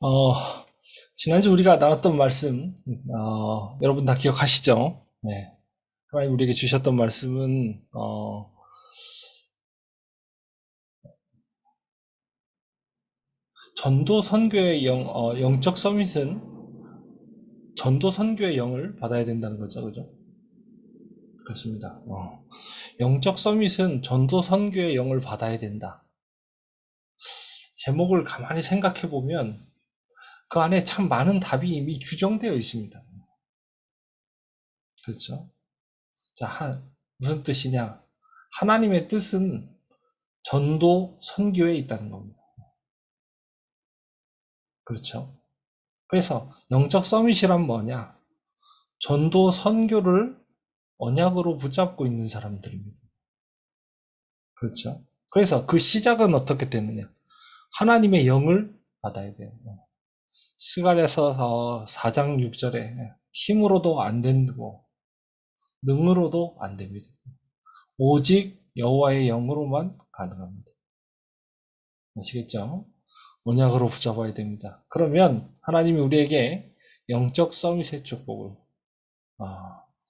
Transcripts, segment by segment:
어, 지난주 우리가 나눴던 말씀, 여러분 다 기억하시죠? 네. 하나님 우리에게 주셨던 말씀은, 전도 선교의 영적 서밋은 전도 선교의 영을 받아야 된다는 거죠. 그죠? 그렇습니다. 영적 서밋은 전도 선교의 영을 받아야 된다. 제목을 가만히 생각해 보면 그 안에 참 많은 답이 이미 규정되어 있습니다. 그렇죠? 자, 무슨 뜻이냐? 하나님의 뜻은 전도 선교에 있다는 겁니다. 그렇죠? 그래서 영적 서밋이란 뭐냐? 전도 선교를 언약으로 붙잡고 있는 사람들입니다. 그렇죠? 그래서 그 시작은 어떻게 되느냐? 하나님의 영을 받아야 돼요. 스가랴서 4장 6절에 힘으로도 안 되고 능으로도 안 됩니다. 오직 여호와의 영으로만 가능합니다. 아시겠죠? 언약으로 붙잡아야 됩니다. 그러면 하나님이 우리에게 영적 서밋의 축복을,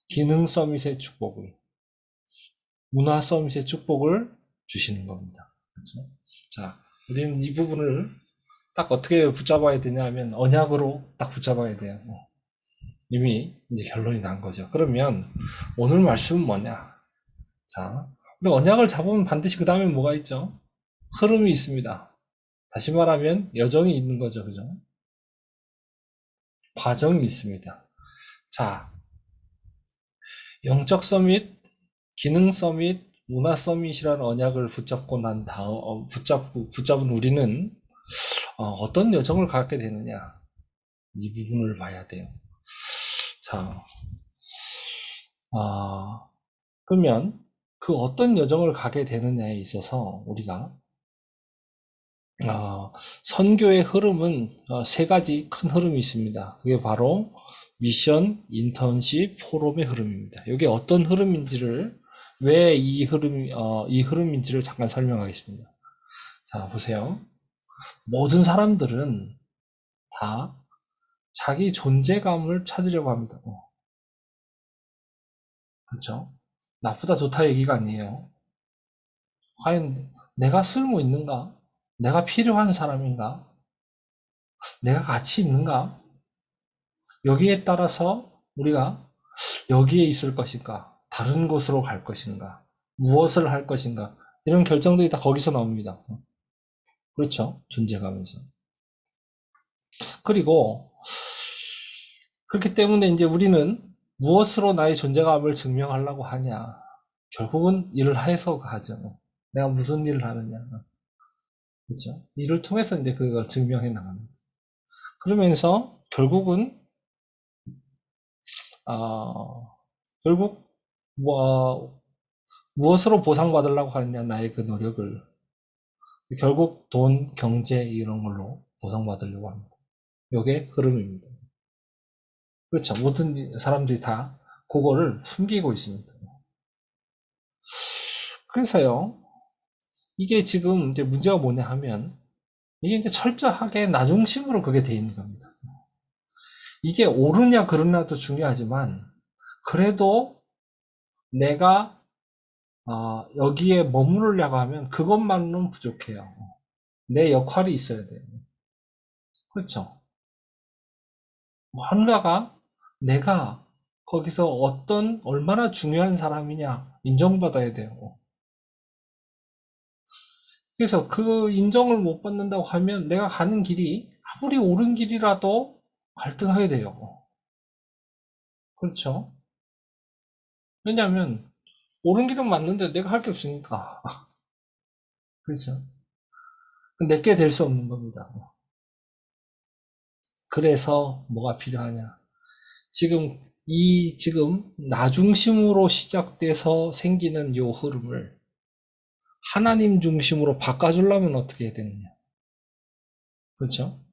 기능 서밋의 축복을, 문화 서밋의 축복을 주시는 겁니다. 그렇죠? 자, 우리는 이 부분을 딱 어떻게 붙잡아야 되냐 하면 언약으로 딱 붙잡아야 돼요. 이미 이제 결론이 난 거죠. 그러면 오늘 말씀은 뭐냐? 자, 우리 언약을 잡으면 반드시 그 다음에 뭐가 있죠? 흐름이 있습니다. 다시 말하면 여정이 있는 거죠. 그죠? 과정이 있습니다. 자, 영적 서밋, 기능 서밋, 문화 서밋이라는 언약을 붙잡고 난 다음, 붙잡은 우리는 어떤 여정을 갖게 되느냐? 이 부분을 봐야 돼요. 자, 그러면 그 어떤 여정을 가게 되느냐에 있어서 우리가 선교의 흐름은 세 가지 큰 흐름이 있습니다. 그게 바로 미션, 인턴십, 포럼의 흐름입니다. 이게 어떤 흐름인지를 왜 이 흐름인지를 잠깐 설명하겠습니다. 자, 보세요. 모든 사람들은 다 자기 존재감을 찾으려고 합니다. 그렇죠? 나쁘다 좋다 얘기가 아니에요. 과연 내가 쓸모 있는가? 내가 필요한 사람인가? 내가 가치 있는가? 여기에 따라서 우리가 여기에 있을 것인가? 다른 곳으로 갈 것인가? 무엇을 할 것인가? 이런 결정들이 다 거기서 나옵니다. 그렇죠? 존재감에서. 그리고 그렇기 때문에 이제 우리는 무엇으로 나의 존재감을 증명하려고 하냐? 결국은 일을 해서 하죠. 내가 무슨 일을 하느냐? 그렇죠? 일을 통해서 이제 그걸 증명해 나갑니다. 그러면서 결국은 어, 결국 뭐 무엇으로 보상받으려고 하느냐 나의 그 노력을 결국 돈, 경제 이런 걸로 보상받으려고 합니다. 이게 흐름입니다. 그렇죠. 모든 사람들이 다 그거를 숨기고 있습니다. 그래서요, 이게 지금 이제 문제가 뭐냐 하면 이게 이제 철저하게 나 중심으로 그게 돼 있는 겁니다. 이게 옳으냐 그르냐도 중요하지만 그래도 내가 여기에 머무르려고 하면 그것만은 부족해요. 내 역할이 있어야 돼요. 그렇죠. 뭔가가 내가 거기서 얼마나 중요한 사람이냐 인정받아야 돼요. 그래서 그 인정을 못 받는다고 하면 내가 가는 길이 아무리 옳은 길이라도 갈등하게 돼요. 그렇죠. 왜냐하면 옳은 길은 맞는데 내가 할 게 없으니까. 그렇죠. 내게 될 수 없는 겁니다. 그래서 뭐가 필요하냐. 지금 나 중심으로 시작돼서 생기는 요 흐름을 하나님 중심으로 바꿔주려면 어떻게 해야 되느냐. 그렇죠?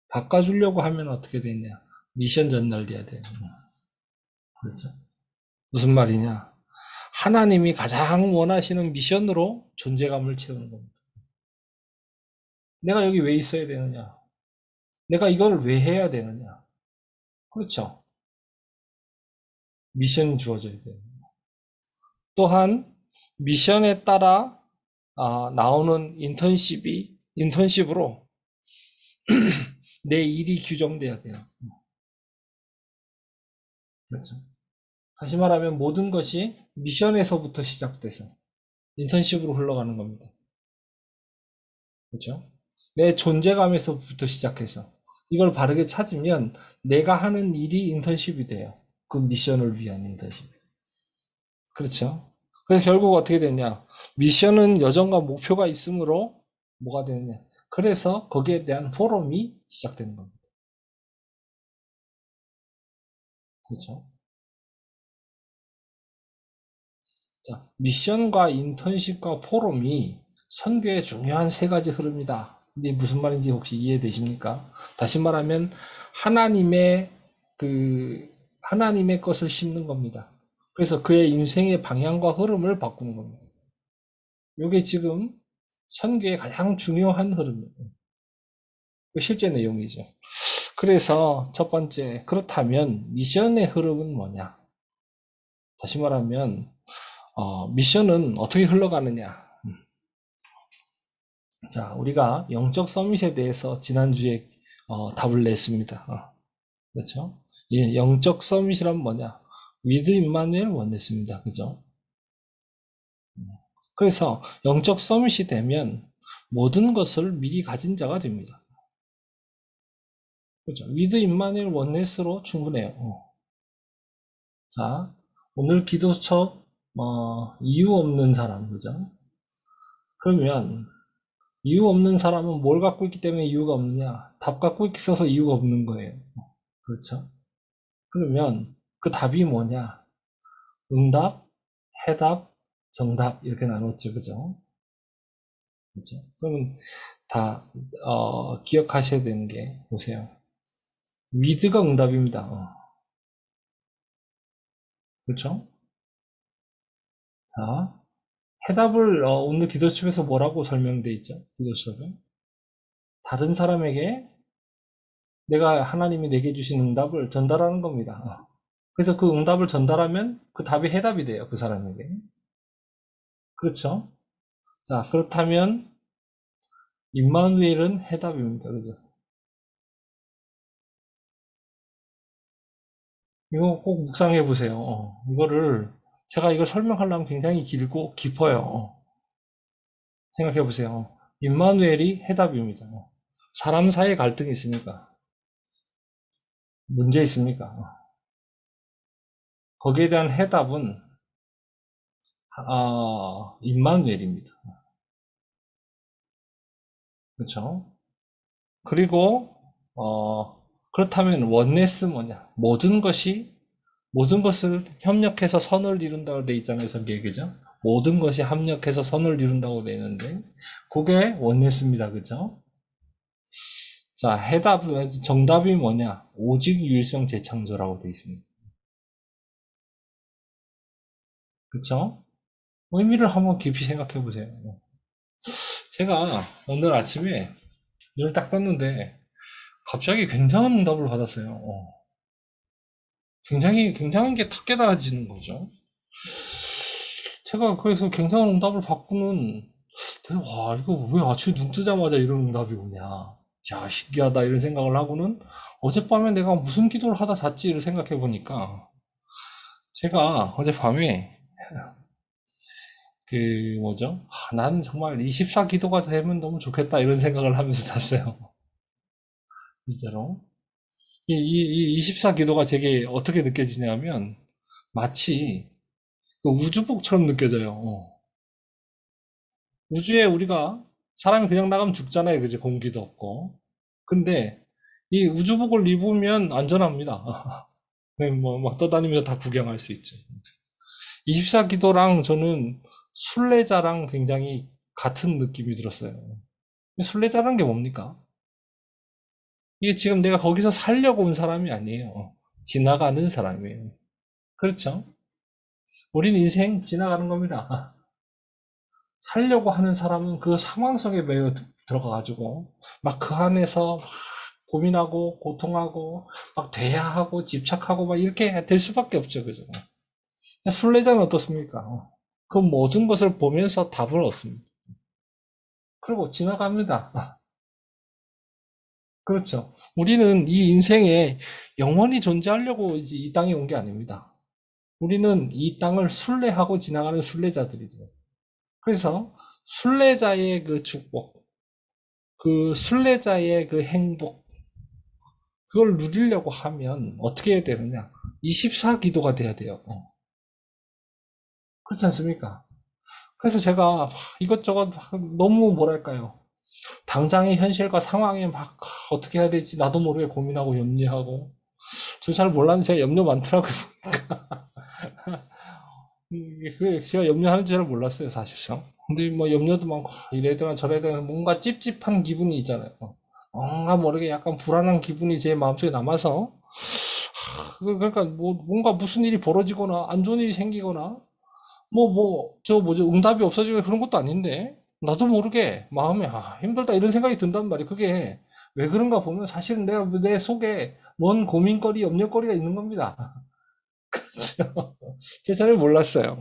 바꿔주려고 하면 어떻게 되냐. 미션 전달돼야 돼요. 그렇죠? 무슨 말이냐. 하나님이 가장 원하시는 미션으로 존재감을 채우는 겁니다. 내가 여기 왜 있어야 되느냐. 내가 이걸 왜 해야 되느냐? 그렇죠. 미션이 주어져야 돼요. 또한 미션에 따라 나오는 인턴십으로 내 일이 규정돼야 돼요. 그렇죠. 다시 말하면 모든 것이 미션에서부터 시작돼서 인턴십으로 흘러가는 겁니다. 그렇죠? 내 존재감에서부터 시작해서 이걸 바르게 찾으면 내가 하는 일이 인턴십이 돼요. 그 미션을 위한 인턴십. 그렇죠? 그래서 결국 어떻게 되냐? 미션은 여정과 목표가 있으므로 뭐가 되느냐? 그래서 거기에 대한 포럼이 시작되는 겁니다. 그렇죠? 자, 미션과 인턴십과 포럼이 선교의 중요한 세 가지 흐름이다. 근데 무슨 말인지 혹시 이해되십니까? 다시 말하면 하나님의 하나님의 것을 심는 겁니다. 그래서 그의 인생의 방향과 흐름을 바꾸는 겁니다. 이게 지금 선교의 가장 중요한 흐름이에요. 실제 내용이죠. 그래서 첫 번째, 그렇다면 미션의 흐름은 뭐냐? 다시 말하면 미션은 어떻게 흘러가느냐? 자, 우리가 영적 서밋에 대해서 지난주에 답을 냈습니다. 그렇죠? 예, 영적 서밋이란 뭐냐? 위드 임마누엘 원냈습니다. 그죠? 그래서 영적 서밋이 되면 모든 것을 미리 가진 자가 됩니다. 그죠? 위드 임마누엘 원넷으로 충분해요. 자, 오늘 기도처 이유 없는 사람, 그죠? 그러면 이유 없는 사람은 뭘 갖고 있기 때문에 이유가 없느냐? 답 갖고 있어서 이유가 없는 거예요. 그렇죠? 그러면 그 답이 뭐냐? 응답, 해답, 정답 이렇게 나눴죠, 그죠? 그렇죠? 그러면 다 기억하셔야 되는 게 보세요. 위드가 응답입니다. 그렇죠? 자, 해답을 오늘 기도첩에서 뭐라고 설명돼 있죠? 기도첩에 다른 사람에게 내가 하나님이 내게 주신 응답을 전달하는 겁니다. 그래서 그 응답을 전달하면 그 답이 해답이 돼요. 그 사람에게. 그렇죠? 자, 그렇다면 임마누엘은 해답입니다. 그죠? 이거 꼭 묵상해 보세요. 이거를 제가 이걸 설명하려면 굉장히 길고 깊어요. 생각해 보세요. 임마누엘이 해답입니다. 사람 사이에 갈등이 있습니까? 문제 있습니까? 거기에 대한 해답은 임마누엘입니다. 그렇죠? 그리고 그렇다면 원네스 뭐냐? 모든 것을 협력해서 선을 이룬다고 돼 있잖아요, 성경에. 그죠? 모든 것이 합력해서 선을 이룬다고 돼 있는데 그게 원네스입니다. 그죠? 자, 정답이 뭐냐? 오직 유일성 재창조라고 돼 있습니다. 그쵸? 의미를 한번 깊이 생각해 보세요. 제가 오늘 아침에 눈을 딱 떴는데 갑자기 굉장한 응답을 받았어요. 굉장한 게 탁 깨달아지는 거죠. 제가 그래서 굉장한 응답을 받고는 와, 이거 왜 아침에 눈 뜨자마자 이런 응답이 오냐. 야, 신기하다 이런 생각을 하고는 어젯밤에 내가 무슨 기도를 하다 잤지를 생각해 보니까 제가 어젯밤에 뭐죠? 나는 정말 24 기도가 되면 너무 좋겠다 이런 생각을 하면서 잤어요. 실제로. 이 24 기도가 제게 어떻게 느껴지냐면 마치 그 우주복처럼 느껴져요. 우주에 우리가 사람이 그냥 나가면 죽잖아요. 그지? 공기도 없고. 근데 이 우주복을 입으면 안전합니다. 막 떠다니면서 다 구경할 수 있죠. 24 기도랑 저는 순례자랑 굉장히 같은 느낌이 들었어요. 순례자라는 게 뭡니까? 이게 지금 내가 거기서 살려고 온 사람이 아니에요. 지나가는 사람이에요. 그렇죠? 우린 인생 지나가는 겁니다. 살려고 하는 사람은 그 상황 속에 매여 들어가가지고 막 그 안에서 막 고민하고 고통하고 막 돼야 하고 집착하고 막 이렇게 될 수밖에 없죠. 그죠? 순례자는 어떻습니까? 그 모든 것을 보면서 답을 얻습니다. 그리고 지나갑니다. 그렇죠. 우리는 이 인생에 영원히 존재하려고 이제 이 땅에 온 게 아닙니다. 우리는 이 땅을 순례하고 지나가는 순례자들이죠. 그래서 순례자의 그 축복, 그 순례자의 그 행복, 그걸 누리려고 하면 어떻게 해야 되느냐? 24기도가 돼야 돼요. 그렇지 않습니까? 그래서 제가 이것저것 너무 뭐랄까요? 당장의 현실과 상황에 막 어떻게 해야 될지 나도 모르게 고민하고 염려하고 저 잘 몰랐는데 제가 염려 많더라고요. 제가 염려하는지 잘 몰랐어요, 사실상. 근데 뭐 염려도 많고 이래저래 저래저래 뭔가 찝찝한 기분이 있잖아요. 뭔가 모르게 약간 불안한 기분이 제 마음속에 남아서 그러니까 뭐 뭔가 무슨 일이 벌어지거나 안 좋은 일이 생기거나 저 뭐죠 응답이 없어지고 그런 것도 아닌데 나도 모르게 마음에 힘들다 이런 생각이 든단 말이에요. 그게 왜 그런가 보면 사실은 내가 내 속에 뭔 고민거리, 염려거리가 있는 겁니다. 그렇죠? 제가 잘 몰랐어요.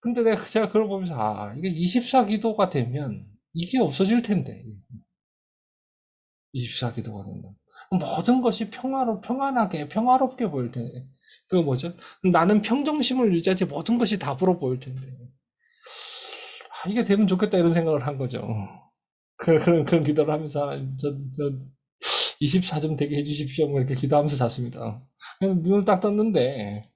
근데 제가 그걸 보면서 이게 24기도가 되면 이게 없어질 텐데 24기도가 된다. 모든 것이 평안하게 평화롭게 보일 텐데 그 뭐죠? 나는 평정심을 유지하지 모든 것이 답으로 보일 텐데 이게 되면 좋겠다 이런 생각을 한 거죠. 그런 기도를 하면서 하나님 저 24점 되게 해주십시오 뭐 이렇게 기도하면서 잤습니다. 눈을 딱 떴는데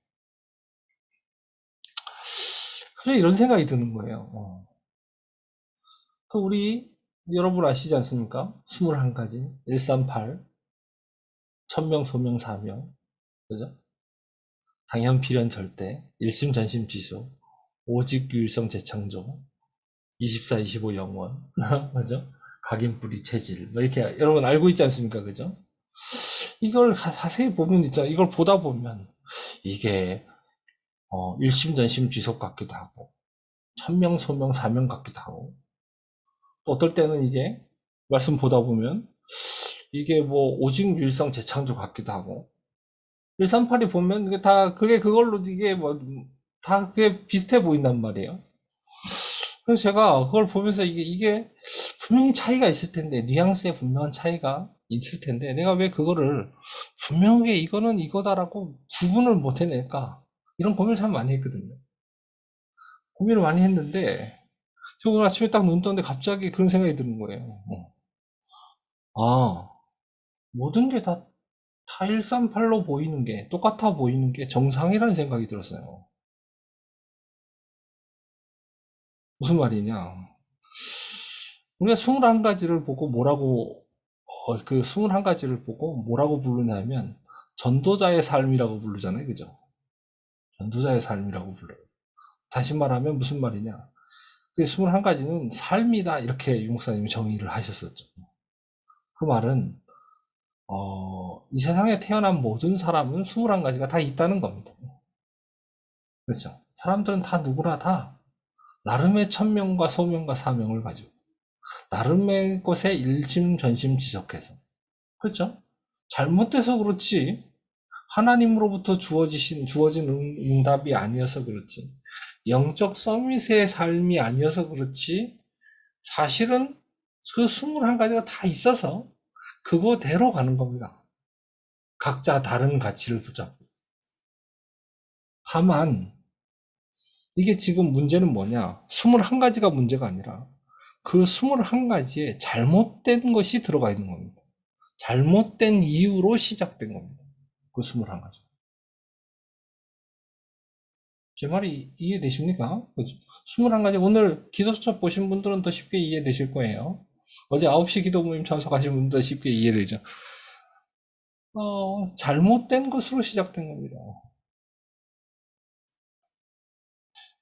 그래 이런 생각이 드는 거예요. 그 우리 여러분 아시지 않습니까? 21가지 138 천명 소명 사명 그죠? 당연 필연 절대 일심 전심 지수 오직 유일성 재창조 24 25 영원 그죠? 각인 뿌리 체질 뭐 이렇게 여러분 알고 있지 않습니까? 그죠? 이걸 자세히 보면 있잖아. 이걸 보다 보면 이게 일심 전심 지속 같기도 하고 천명 소명 사명 같기도 하고 또 어떨 때는 이게 말씀 보다 보면 이게 뭐 오직 유일성 재창조 같기도 하고 138이 보면 이게 다 그게 그걸로 이게 뭐 다 그게 비슷해 보인단 말이에요. 그래서 제가 그걸 보면서 이게 분명히 차이가 있을 텐데 뉘앙스에 분명한 차이가 있을 텐데 내가 왜 그거를 분명하게 이거는 이거다라고 구분을 못 해낼까 이런 고민을 참 많이 했거든요. 고민을 많이 했는데 저 오늘 아침에 딱 눈 떴는데 갑자기 그런 생각이 드는 거예요. 아 모든 게 다 138로 보이는 게 똑같아 보이는 게 정상이라는 생각이 들었어요. 무슨 말이냐? 우리가 21가지를 보고 그 21가지를 보고 뭐라고 부르냐면, 전도자의 삶이라고 부르잖아요. 그죠? 전도자의 삶이라고 불러요. 다시 말하면 무슨 말이냐? 그 21가지는 삶이다. 이렇게 유 목사님이 정의를 하셨었죠. 그 말은, 이 세상에 태어난 모든 사람은 21가지가 다 있다는 겁니다. 그렇죠? 사람들은 다 누구나 다 나름의 천명과 소명과 사명을 가지고 나름의 것에 일심전심지석해서 그렇죠? 잘못돼서 그렇지 하나님으로부터 주어진 응답이 아니어서 그렇지 영적 서밋의 삶이 아니어서 그렇지 사실은 그 21가지가 다 있어서 그거대로 가는 겁니다. 각자 다른 가치를 붙잡고. 다만 이게 지금 문제는 뭐냐? 21가지가 문제가 아니라 그 21가지에 잘못된 것이 들어가 있는 겁니다. 잘못된 이유로 시작된 겁니다. 그 21가지. 제 말이 이해되십니까? 21가지 오늘 기도수첩 보신 분들은 더 쉽게 이해되실 거예요. 어제 9시 기도 모임 참석하신 분들 더 쉽게 이해되죠. 잘못된 것으로 시작된 겁니다.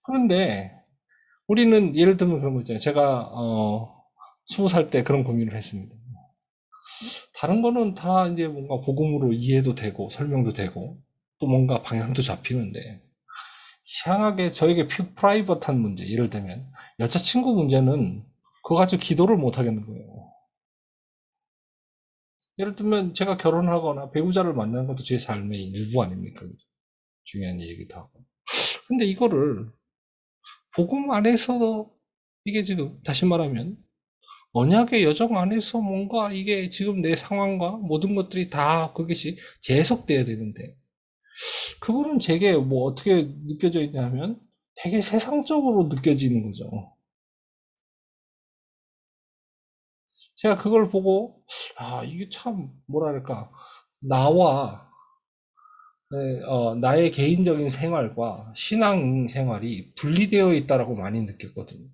그런데 우리는 예를 들면 그런 거 있잖아요. 제가 20살 때 그런 고민을 했습니다. 다른 거는 다 이제 뭔가 복음으로 이해도 되고 설명도 되고 또 뭔가 방향도 잡히는데 이상하게 저에게 프라이버트한 문제 예를 들면 여자친구 문제는 그거 가지고 기도를 못 하겠는 거예요. 예를 들면 제가 결혼하거나 배우자를 만나는 것도 제 삶의 일부 아닙니까? 중요한 얘기도 하고. 근데 이거를 복음 안에서 이게 지금 다시 말하면 언약의 여정 안에서 뭔가 이게 지금 내 상황과 모든 것들이 다 그것이 재해석돼야 되는데 그거는 제게 뭐 어떻게 느껴져 있냐면 되게 세상적으로 느껴지는 거죠. 제가 그걸 보고 이게 참 뭐랄까 나와 나의 개인적인 생활과 신앙 생활이 분리되어 있다라고 많이 느꼈거든요.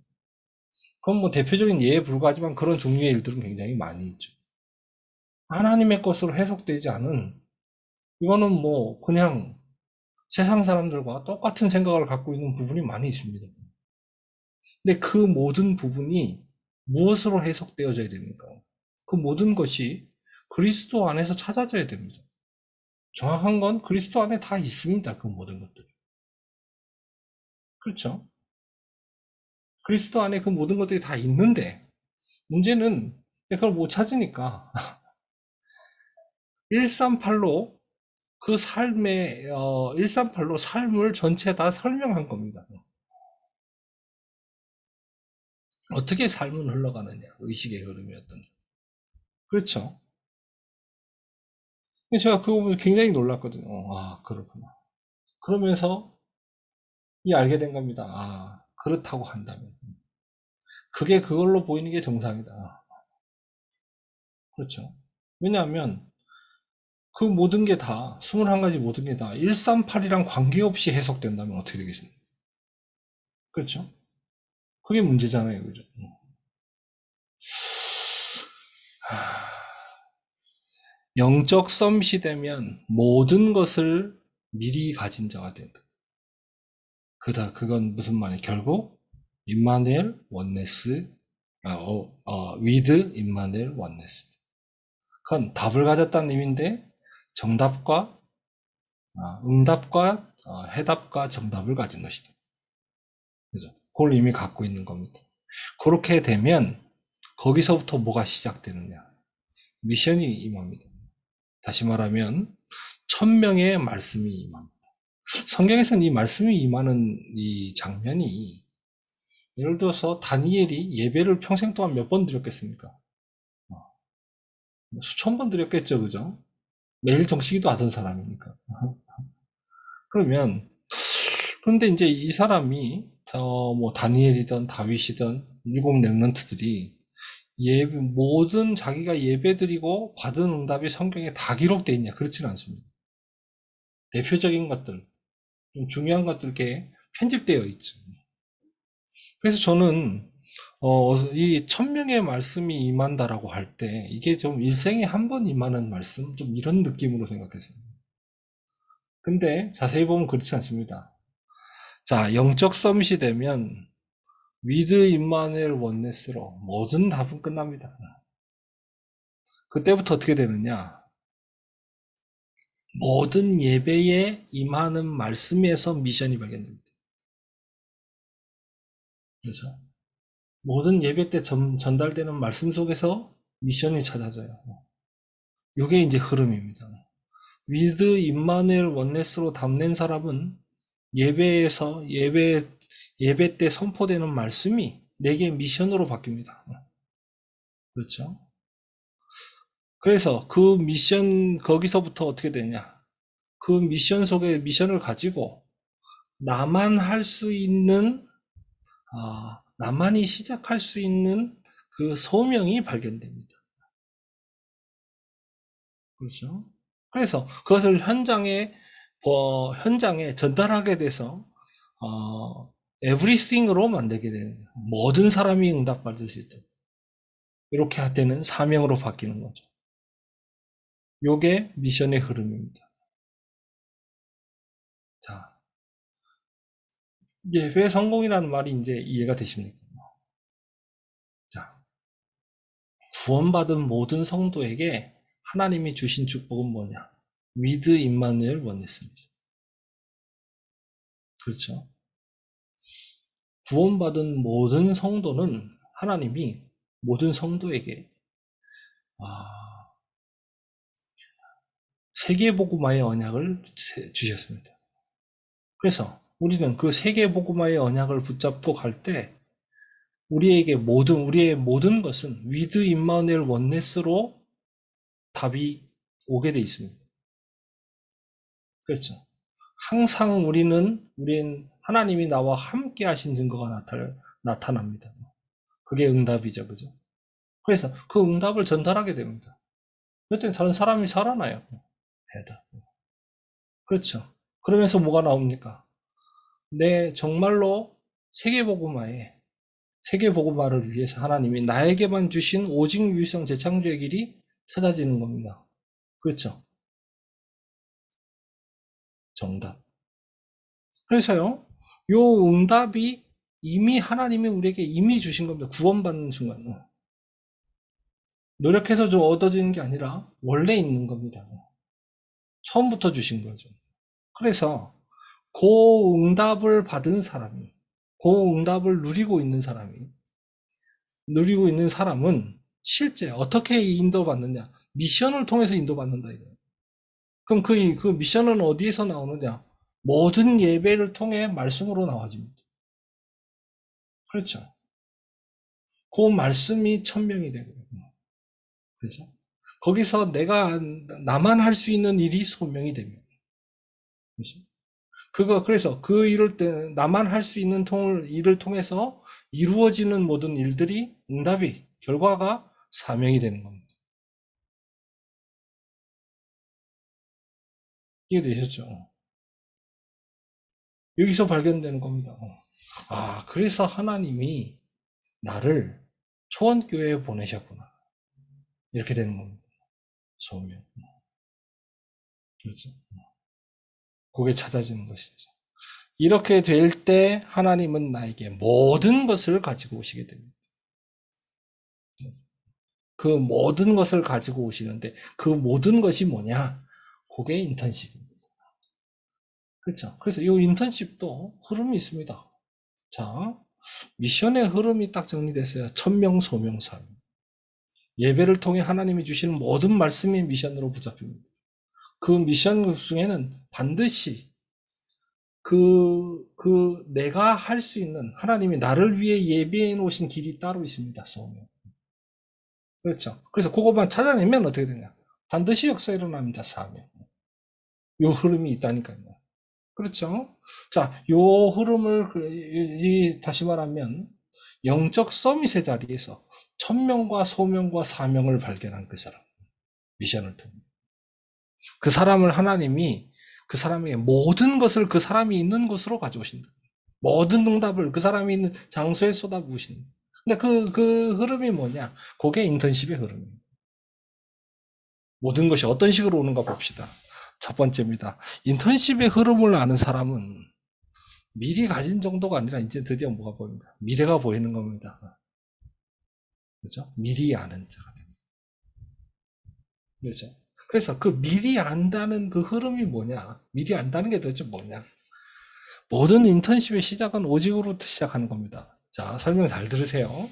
그건 뭐 대표적인 예에 불과하지만 그런 종류의 일들은 굉장히 많이 있죠. 하나님의 것으로 해석되지 않은 이거는 뭐 그냥 세상 사람들과 똑같은 생각을 갖고 있는 부분이 많이 있습니다. 근데 그 모든 부분이 무엇으로 해석되어져야 됩니까? 그 모든 것이 그리스도 안에서 찾아져야 됩니다. 정확한 건 그리스도 안에 다 있습니다. 그 모든 것들. 그렇죠? 그리스도 안에 그 모든 것들이 다 있는데 문제는 그걸 못 찾으니까 138로 그 삶의 138로 삶을 전체 다 설명한 겁니다. 어떻게 삶은 흘러가느냐, 의식의 흐름이 어떤. 그렇죠. 제가 그거 보면 굉장히 놀랐거든요. 그렇구나. 그러면서 이 알게 된 겁니다. 그렇다고 한다면. 그게 그걸로 보이는 게 정상이다. 그렇죠. 왜냐하면 그 모든 게 다, 21가지 모든 게 다 138이랑 관계없이 해석된다면 어떻게 되겠습니까? 그렇죠. 그게 문제잖아요. 그죠? 영적 썸밋이 되면 모든 것을 미리 가진 자가 된다. 그건 무슨 말이에요? 결국 임마누엘 원네스, with 임마누엘 원네스. 그건 답을 가졌다는 의미인데 정답과 응답과 해답과 정답을 가진 것이다. 그죠? 그걸 이미 갖고 있는 겁니다. 그렇게 되면 거기서부터 뭐가 시작되느냐? 미션이 임합니다. 다시 말하면 천명의 말씀이 임합니다. 성경에서는 이 말씀이 임하는 이 장면이 예를 들어서 다니엘이 예배를 평생 동안 몇 번 드렸겠습니까? 수천 번 드렸겠죠, 그죠? 매일 정시기도 하던 사람이니까. 그러면 그런데 이제 이 사람이 뭐 다니엘이든 다윗이든 일곱 렘넌트들이 모든 자기가 예배드리고 받은 응답이 성경에 다 기록되어 있냐? 그렇지는 않습니다. 대표적인 것들, 좀 중요한 것들 이렇게 편집되어 있죠. 그래서 저는 이 천명의 말씀이 임한다라고 할 때 이게 좀 일생에 한 번 임하는 말씀, 좀 이런 느낌으로 생각했어요. 근데 자세히 보면 그렇지 않습니다. 자, 영적 서밋이 되면 위드 임마누엘 원네스로 모든 답은 끝납니다. 그때부터 어떻게 되느냐? 모든 예배에 임하는 말씀에서 미션이 발견됩니다. 그렇죠? 모든 예배 때 전달되는 말씀 속에서 미션이 찾아져요. 이게 이제 흐름입니다. 위드 임마누엘 원네스로 담는 사람은 예배에서 예배 때 선포되는 말씀이 내게 미션으로 바뀝니다. 그렇죠? 그래서 그 미션 거기서부터 어떻게 되냐? 그 미션 속에 미션을 가지고 나만 할 수 있는 나만이 시작할 수 있는 그 소명이 발견됩니다. 그렇죠? 그래서 그것을 현장에 전달하게 돼서 everything으로 만들게 되는 거예요. 모든 사람이 응답받을 수 있도록 이렇게 되는 사명으로 바뀌는 거죠. 요게 미션의 흐름입니다. 자, 예배 성공이라는 말이 이제 이해가 되십니까? 자, 구원받은 모든 성도에게 하나님이 주신 축복은 뭐냐? 위드 임마누엘 원했습니다. 그렇죠? 구원받은 모든 성도는 하나님이 모든 성도에게 세계복음화의 언약을 주셨습니다. 그래서 우리는 그 세계복음화의 언약을 붙잡고 갈 때 우리의 모든 것은 위드 임마누엘 원네스로 답이 오게 돼 있습니다. 그렇죠. 항상 우린 하나님이 나와 함께 하신 증거가 나타납니다. 그게 응답이죠. 그죠? 그래서 그 응답을 전달하게 됩니다. 그때 다른 사람이 살아나요. 해답. 그렇죠. 그러면서 뭐가 나옵니까? 정말로 세계복음화를 위해서 하나님이 나에게만 주신 오직 유일성 재창조의 길이 찾아지는 겁니다. 그렇죠. 정답. 그래서요, 요 응답이 이미 하나님이 우리에게 이미 주신 겁니다. 구원받는 순간. 노력해서 좀 얻어지는 게 아니라 원래 있는 겁니다. 처음부터 주신 거죠. 그래서 그 응답을 받은 사람이, 그 응답을 누리고 있는 사람은 실제 어떻게 인도받느냐? 미션을 통해서 인도받는다 이거예요. 그럼 그 미션은 어디에서 나오느냐? 모든 예배를 통해 말씀으로 나와집니다. 그렇죠. 그 말씀이 천명이 되고요. 그렇죠. 거기서 나만 할 수 있는 일이 소명이 됩니다. 그렇죠. 그래서 그 일을 때, 나만 할 수 있는 일을 통해서 이루어지는 모든 일들이 결과가 사명이 되는 겁니다. 이해되셨죠? 여기서 발견되는 겁니다. 그래서 하나님이 나를 초원교회에 보내셨구나. 이렇게 되는 겁니다. 소명. 그렇죠. 그게 찾아지는 것이죠. 이렇게 될 때 하나님은 나에게 모든 것을 가지고 오시게 됩니다. 그 모든 것을 가지고 오시는데 그 모든 것이 뭐냐? 그게 인턴십입니다. 그렇죠. 그래서 이 인턴십도 흐름이 있습니다. 자, 미션의 흐름이 딱 정리됐어요. 천명, 소명, 사명. 예배를 통해 하나님이 주시는 모든 말씀이 미션으로 붙잡힙니다. 그 미션 중에는 반드시 내가 할 수 있는 하나님이 나를 위해 예배해 놓으신 길이 따로 있습니다. 소명. 그렇죠. 그래서 그것만 찾아내면 어떻게 되냐? 반드시 역사 일어납니다. 사명. 요 흐름이 있다니까요. 그렇죠. 자, 요 흐름을 다시 말하면 영적 서밋의 자리에서 천명과 소명과 사명을 발견한 그 사람. 미션을 통해. 그 사람을 하나님이 그 사람의 모든 것을 그 사람이 있는 곳으로 가져오신다. 모든 응답을 그 사람이 있는 장소에 쏟아부으신다. 근데 그 흐름이 뭐냐? 그게 인턴십의 흐름입니다. 모든 것이 어떤 식으로 오는가 봅시다. 첫 번째입니다. 인턴십의 흐름을 아는 사람은 미리 가진 정도가 아니라 이제 드디어 뭐가 보입니다. 미래가 보이는 겁니다. 그렇죠? 미리 아는 자가 됩니다. 그렇죠? 그래서 그 미리 안다는 그 흐름이 뭐냐? 미리 안다는 게 도대체 뭐냐? 모든 인턴십의 시작은 오직으로부터 시작하는 겁니다. 자, 설명 잘 들으세요.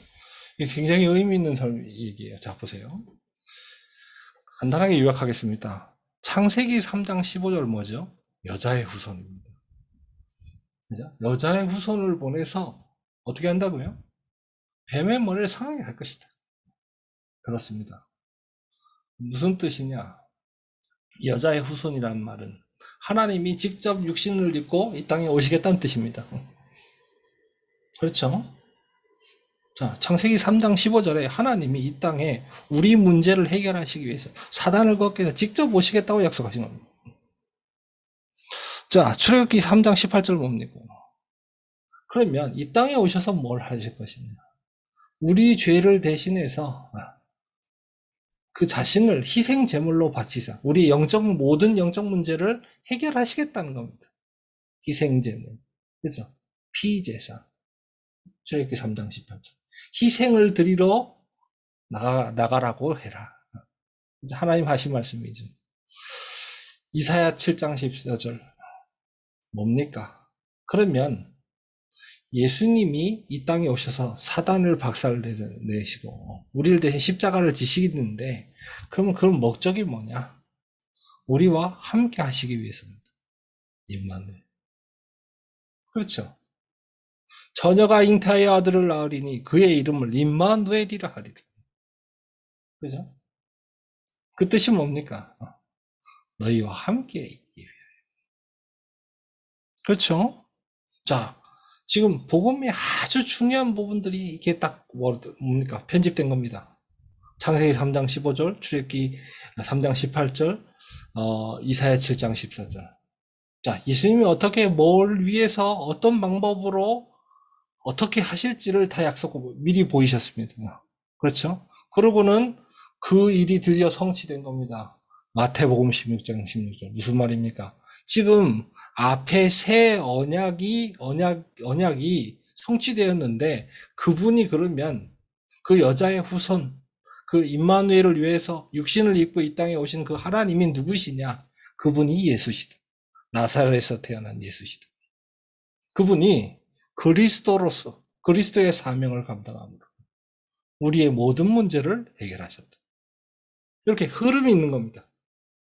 이게 굉장히 의미 있는 얘기예요. 자, 보세요. 간단하게 요약하겠습니다. 창세기 3장 15절 뭐죠? 여자의 후손입니다. 그죠? 여자의 후손을 보내서 어떻게 한다고요? 뱀의 머리를 상하게 할 것이다. 그렇습니다. 무슨 뜻이냐? 여자의 후손이라는 말은 하나님이 직접 육신을 입고 이 땅에 오시겠다는 뜻입니다. 그렇죠? 자, 창세기 3장 15절에 하나님이 이 땅에 우리 문제를 해결하시기 위해서 사단을 걷게 해서 직접 오시겠다고 약속하신 겁니다. 자, 출애굽기 3장 18절 뭡니까? 그러면 이 땅에 오셔서 뭘 하실 것이냐? 우리 죄를 대신해서 그 자신을 희생 제물로 바치사 우리 모든 영적 문제를 해결하시겠다는 겁니다. 희생 제물. 그죠? 피제사. 출애굽기 3장 18절. 희생을 드리러 나가라고 해라. 하나님 하신 말씀이죠. 이사야 7장 14절. 뭡니까? 그러면 예수님이 이 땅에 오셔서 사단을 박살내시고 우리를 대신 십자가를 지시는데 그러면 그 목적이 뭐냐? 우리와 함께 하시기 위해서입니다. 임마누엘. 그렇죠. 처녀가 잉태하여 아들을 낳으리니 그의 이름을 임마누엘이라 하리라. 그죠? 그 뜻이 뭡니까? 너희와 함께 있기 위해. 그렇죠? 자, 지금 복음의 아주 중요한 부분들이 이게 딱 뭡니까? 편집된 겁니다. 창세기 3장 15절, 출애굽기 3장 18절, 이사야 7장 14절. 자, 예수님이 어떻게 뭘 위해서 어떤 방법으로 어떻게 하실지를 다 약속하고 미리 보이셨습니다. 그렇죠? 그러고는 그 일이 드디어 성취된 겁니다. 마태복음 16장 16절. 무슨 말입니까? 지금 앞에 새 언약이 성취되었는데 그분이 그러면 그 여자의 후손, 그 임마누엘을 위해서 육신을 입고 이 땅에 오신 그 하나님이 누구시냐? 그분이 예수시다. 나사렛에서 태어난 예수시다. 그분이 그리스도로서 그리스도의 사명을 감당함으로 우리의 모든 문제를 해결하셨다. 이렇게 흐름이 있는 겁니다.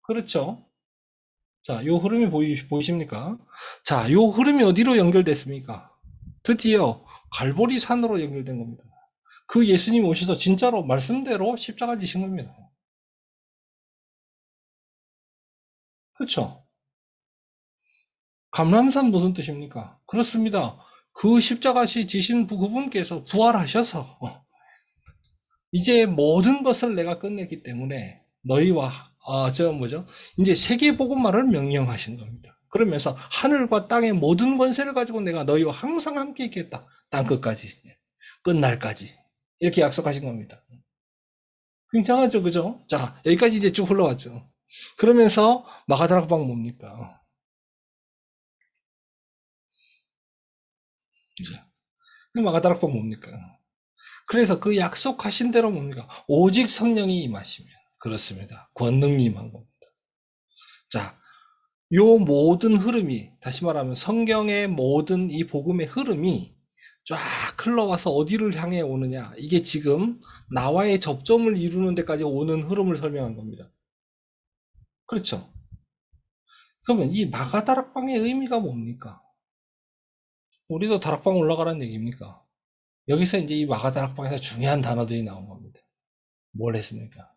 그렇죠? 자, 요 흐름이 보이십니까? 자, 요 흐름이 어디로 연결됐습니까? 드디어 갈보리 산으로 연결된 겁니다. 그 예수님이 오셔서 진짜로 말씀대로 십자가 지신 겁니다. 그렇죠? 감람산 무슨 뜻입니까? 그렇습니다. 그 십자가 지신 그분께서 부활하셔서 이제 모든 것을 내가 끝냈기 때문에 너희와 이제 세계 복음화를 명령하신 겁니다. 그러면서 하늘과 땅의 모든 권세를 가지고 내가 너희와 항상 함께 있겠다. 땅 끝까지, 끝날까지 이렇게 약속하신 겁니다. 굉장하죠, 그죠? 자, 여기까지 이제 쭉 흘러왔죠. 그러면서 마가다락방 뭡니까? 마가다락방 뭡니까? 그래서 그 약속하신 대로 뭡니까? 오직 성령이 임하시면 그렇습니다. 권능이 임한 겁니다. 자, 요 모든 흐름이 다시 말하면 성경의 모든 이 복음의 흐름이 쫙 흘러와서 어디를 향해 오느냐? 이게 지금 나와의 접점을 이루는 데까지 오는 흐름을 설명한 겁니다. 그렇죠? 그러면 이 마가다락방의 의미가 뭡니까? 우리도 다락방 올라가라는 얘기입니까? 여기서 이제 이 마가다락방에서 중요한 단어들이 나온 겁니다. 뭘 했습니까?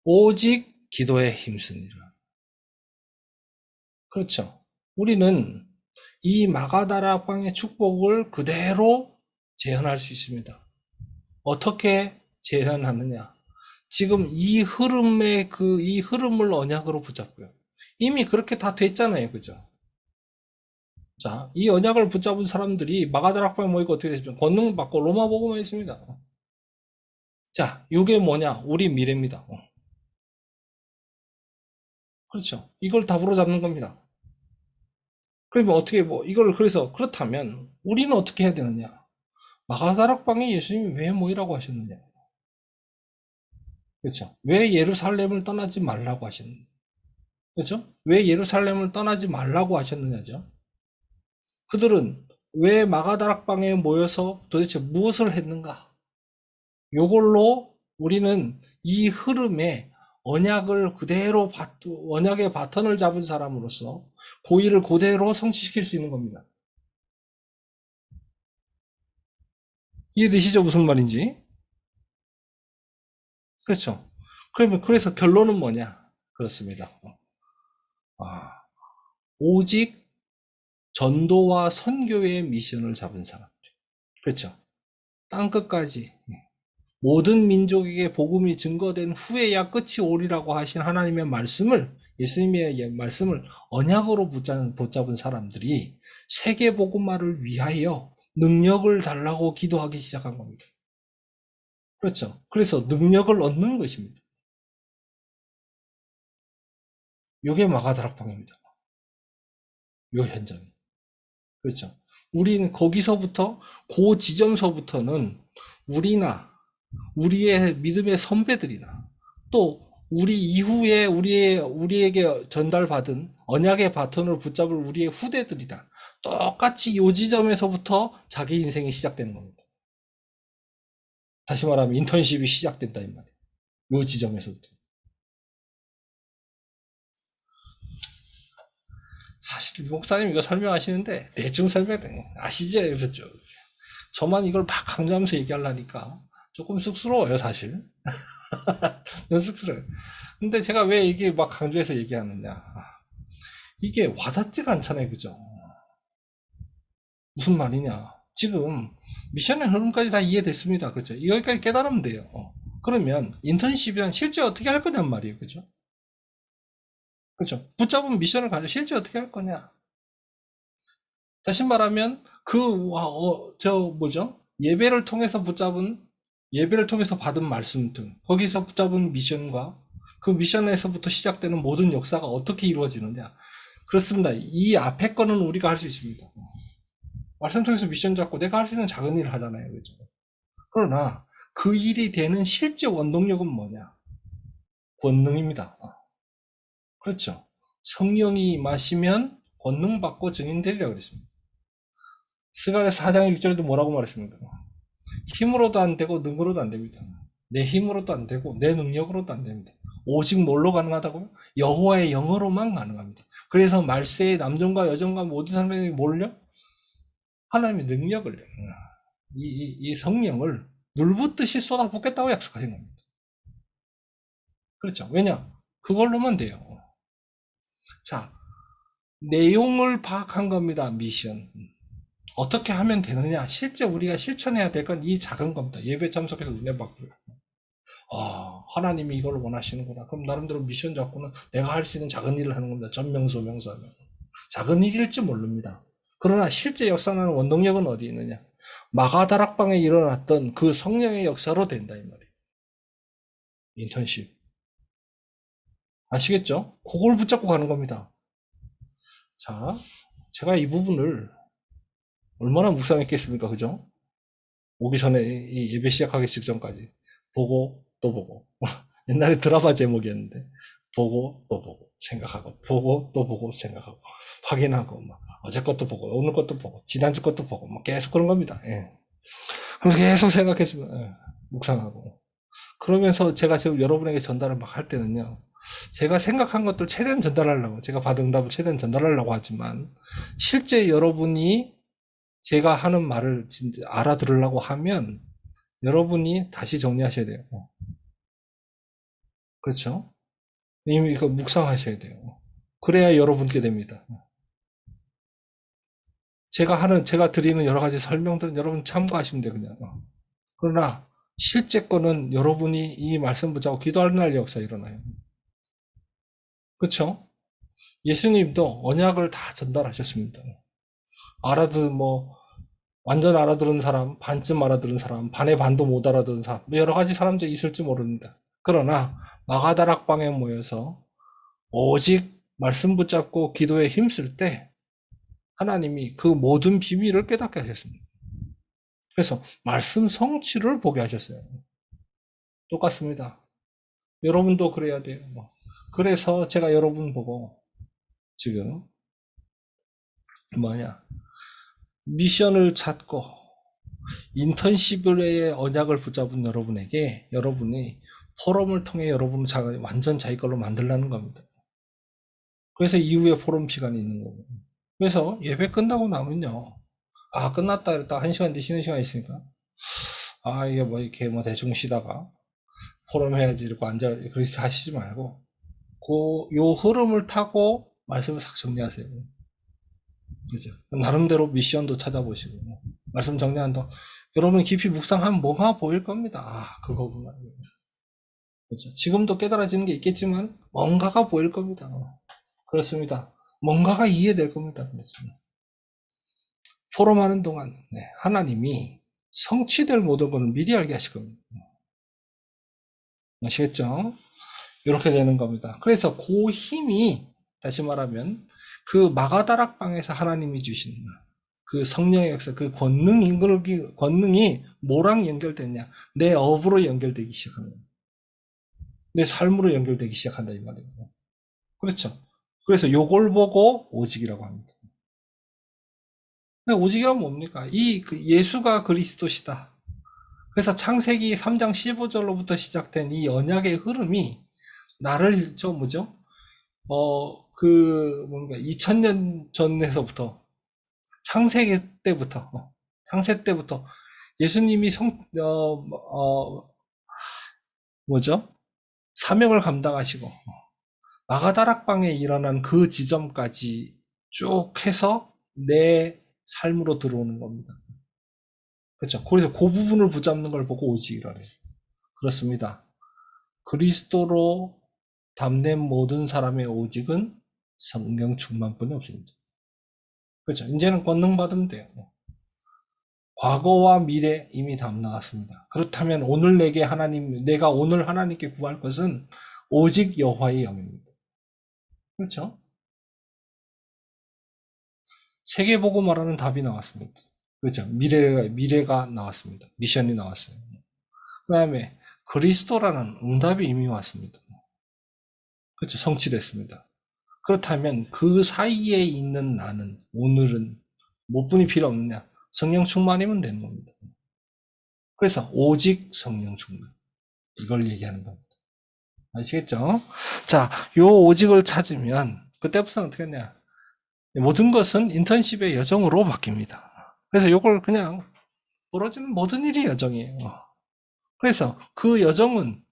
오직 기도에 힘쓰니라. 그렇죠. 우리는 이 마가다락방의 축복을 그대로 재현할 수 있습니다. 어떻게 재현하느냐? 지금 이 흐름을 언약으로 붙잡고요. 이미 그렇게 다 됐잖아요. 그죠? 자, 이 언약을 붙잡은 사람들이 마가다락방에 모이고 어떻게 됐습니까? 권능 받고 로마 복음에 있습니다. 자, 이게 뭐냐? 우리 미래입니다. 그렇죠. 이걸 답으로 잡는 겁니다. 그러면 어떻게 그래서 그렇다면 우리는 어떻게 해야 되느냐? 마가다락방에 예수님이 왜 모이라고 하셨느냐? 그렇죠. 왜 예루살렘을 떠나지 말라고 하셨느냐? 그렇죠? 왜 예루살렘을 떠나지 말라고 하셨느냐죠? 그들은 왜 마가다락방에 모여서 도대체 무엇을 했는가? 요걸로 우리는 이 흐름에 언약의 바턴을 잡은 사람으로서 고의를 그대로 성취시킬 수 있는 겁니다. 이해되시죠? 무슨 말인지? 그렇죠. 그래서 결론은 뭐냐? 그렇습니다. 오직 전도와 선교의 미션을 잡은 사람들. 그렇죠. 땅끝까지 모든 민족에게 복음이 증거된 후에야 끝이 오리라고 하신 하나님의 말씀을, 예수님의 말씀을 언약으로 붙잡은 사람들이 세계 복음화를 위하여 능력을 달라고 기도하기 시작한 겁니다. 그렇죠. 그래서 능력을 얻는 것입니다. 요게 마가다락방입니다. 요 현장이. 그렇죠. 우리는 거기서부터, 그 지점서부터는 우리의 믿음의 선배들이나 또 우리 이후에 우리에게 전달받은 언약의 바톤을 붙잡을 우리의 후대들이나 똑같이 요 지점에서부터 자기 인생이 시작되는 겁니다. 다시 말하면 인턴십이 시작된다 이 말이에요. 요 지점에서부터. 사실 목사님 이거 설명하시는데 대충 아시죠? 그렇죠? 저만 이걸 막 강조하면서 얘기하려니까 조금 쑥스러워요, 사실. 너무 쑥스러워요. 근데 제가 왜 이게 막 강조해서 얘기하느냐. 이게 와닿지가 않잖아요, 그죠? 무슨 말이냐. 지금 미션의 흐름까지 다 이해됐습니다. 그죠? 여기까지 깨달으면 돼요. 그러면 인턴십이란 실제 어떻게 할 거냔 말이에요. 그죠? 그죠? 붙잡은 미션을 가지고 실제 어떻게 할 거냐. 다시 말하면 예배를 통해서 예배를 통해서 받은 말씀 등 거기서 붙잡은 미션과 그 미션에서부터 시작되는 모든 역사가 어떻게 이루어지느냐. 그렇습니다. 이 앞에 거는 우리가 할 수 있습니다. 말씀 통해서 미션 잡고 내가 할 수 있는 작은 일을 하잖아요. 그죠? 그러나 그 일이 되는 실제 원동력은 뭐냐? 권능입니다. 그렇죠. 성령이 임하시면 권능 받고 증인 되리라고 그랬습니다. 스가랴서 4장 6절에도 뭐라고 말했습니까? 힘으로도 안 되고 능으로도 안 됩니다. 내 힘으로도 안 되고 내 능력으로도 안 됩니다. 오직 뭘로 가능하다고요? 여호와의 영으로만 가능합니다. 그래서 말세의 남종과 여종과 모든 사람들이 몰려 하나님의 능력을 이 성령을 물붓듯이 쏟아붓겠다고 약속하신 겁니다. 그렇죠. 왜냐? 그걸로만 돼요. 자, 내용을 파악한 겁니다. 미션. 어떻게 하면 되느냐? 실제 우리가 실천해야 될 건 이 작은 겁니다. 예배 참석해서 은혜 받고요. 하나님이 이걸 원하시는구나. 그럼 나름대로 미션 잡고는 내가 할 수 있는 작은 일을 하는 겁니다. 전명소명사면. 작은 일일지 모릅니다. 그러나 실제 역사하는 원동력은 어디 있느냐? 마가다락방에 일어났던 그 성령의 역사로 된다 이 말이에요. 인턴십. 아시겠죠? 그걸 붙잡고 가는 겁니다. 자, 제가 이 부분을 얼마나 묵상했겠습니까? 그죠? 오기 전에 이 예배 시작하기 직전까지 보고 또 보고 옛날에 드라마 제목이었는데 보고 또 보고 생각하고 보고 또 보고 생각하고 확인하고 막 어제 것도 보고 오늘 것도 보고 지난주 것도 보고 막 계속 그런 겁니다. 예. 그래서 계속 생각했으면 묵상하고 그러면서 제가 지금 여러분에게 전달을 막 할 때는요. 제가 생각한 것들 최대한 전달하려고 제가 받은 응답을 최대한 전달하려고 하지만 실제 여러분이 제가 하는 말을 진짜 알아들으려고 하면 여러분이 다시 정리하셔야 돼요. 그렇죠? 이미 이거 묵상하셔야 돼요. 그래야 여러분께 됩니다. 제가 드리는 여러 가지 설명들은 여러분 참고하시면 돼요, 그냥. 그러나 실제 거는 여러분이 이 말씀 붙잡고 기도하는 날 역사 일어나요. 그렇죠? 예수님도 언약을 다 전달하셨습니다. 완전 알아들은 사람, 반쯤 알아들은 사람, 반의 반도 못 알아들은 사람, 여러 가지 사람들이 있을지 모릅니다. 그러나 마가다락방에 모여서 오직 말씀 붙잡고 기도에 힘쓸 때 하나님이 그 모든 비밀을 깨닫게 하셨습니다. 그래서 말씀 성취를 보게 하셨어요. 똑같습니다. 여러분도 그래야 돼요. 그래서 제가 여러분 보고 지금 미션을 찾고 인턴십의 언약을 붙잡은 여러분에게 여러분이 포럼을 통해 여러분을 완전 자기 걸로 만들라는 겁니다. 그래서 이후에 포럼 시간이 있는 거고. 그래서 예배 끝나고 나면요. 끝났다 이랬다 1시간 뒤 쉬는 시간이 있으니까 이게 이렇게 대충 쉬다가 포럼 해야지 이러고 그렇게 하시지 말고 요 흐름을 타고 말씀을 싹 정리하세요. 그죠? 나름대로 미션도 찾아보시고 말씀 정리한 동안 여러분 깊이 묵상하면 뭐가 보일 겁니다. 그거구나. 그죠? 지금도 깨달아지는 게 있겠지만 뭔가가 보일 겁니다. 그렇습니다. 뭔가가 이해될 겁니다. 포럼하는 동안 하나님이 성취될 모든 것을 미리 알게 하실 겁니다. 아시겠죠? 이렇게 되는 겁니다. 그래서 그 힘이 다시 말하면 그 마가다락방에서 하나님이 주신 그 성령의 역사, 그 권능이 뭐랑 연결됐냐? 내 업으로 연결되기 시작합니다. 내 삶으로 연결되기 시작한다 이 말이에요. 그렇죠? 그래서 요걸 보고 오직이라고 합니다. 오직이란 뭡니까? 예수가 그리스도시다. 그래서 창세기 3장 15절로부터 시작된 이 언약의 흐름이 나를 뭔가 2000년 전에서부터 창세 때부터 예수님이 사명을 감당하시고 마가다락방에 일어난 그 지점까지 쭉 해서 내 삶으로 들어오는 겁니다. 그렇죠? 그래서 그 부분을 붙잡는 걸 보고 오직이라 해요. 그렇습니다. 그리스도로 담는 모든 사람의 오직은 성령 충만뿐이 없습니다. 그렇죠? 이제는 권능 받으면 돼요. 과거와 미래 이미 답 나왔습니다. 그렇다면 오늘 내가 오늘 하나님께 구할 것은 오직 여호와의 영입니다. 그렇죠? 세계보고 말하는 답이 나왔습니다. 그렇죠? 미래가 나왔습니다. 미션이 나왔어요. 그 다음에 그리스도라는 응답이 이미 왔습니다. 그렇죠? 성취됐습니다. 그렇다면 그 사이에 있는 나는 오늘은 몇 분이 필요 없느냐? 성령 충만이면 되는 겁니다. 그래서 오직 성령 충만. 이걸 얘기하는 겁니다. 아시겠죠? 자, 요 오직을 찾으면 그때부터는 어떻게 했냐? 모든 것은 인턴십의 여정으로 바뀝니다. 그래서 요걸 그냥 벌어지는 모든 일이 여정이에요. 그래서 그 여정은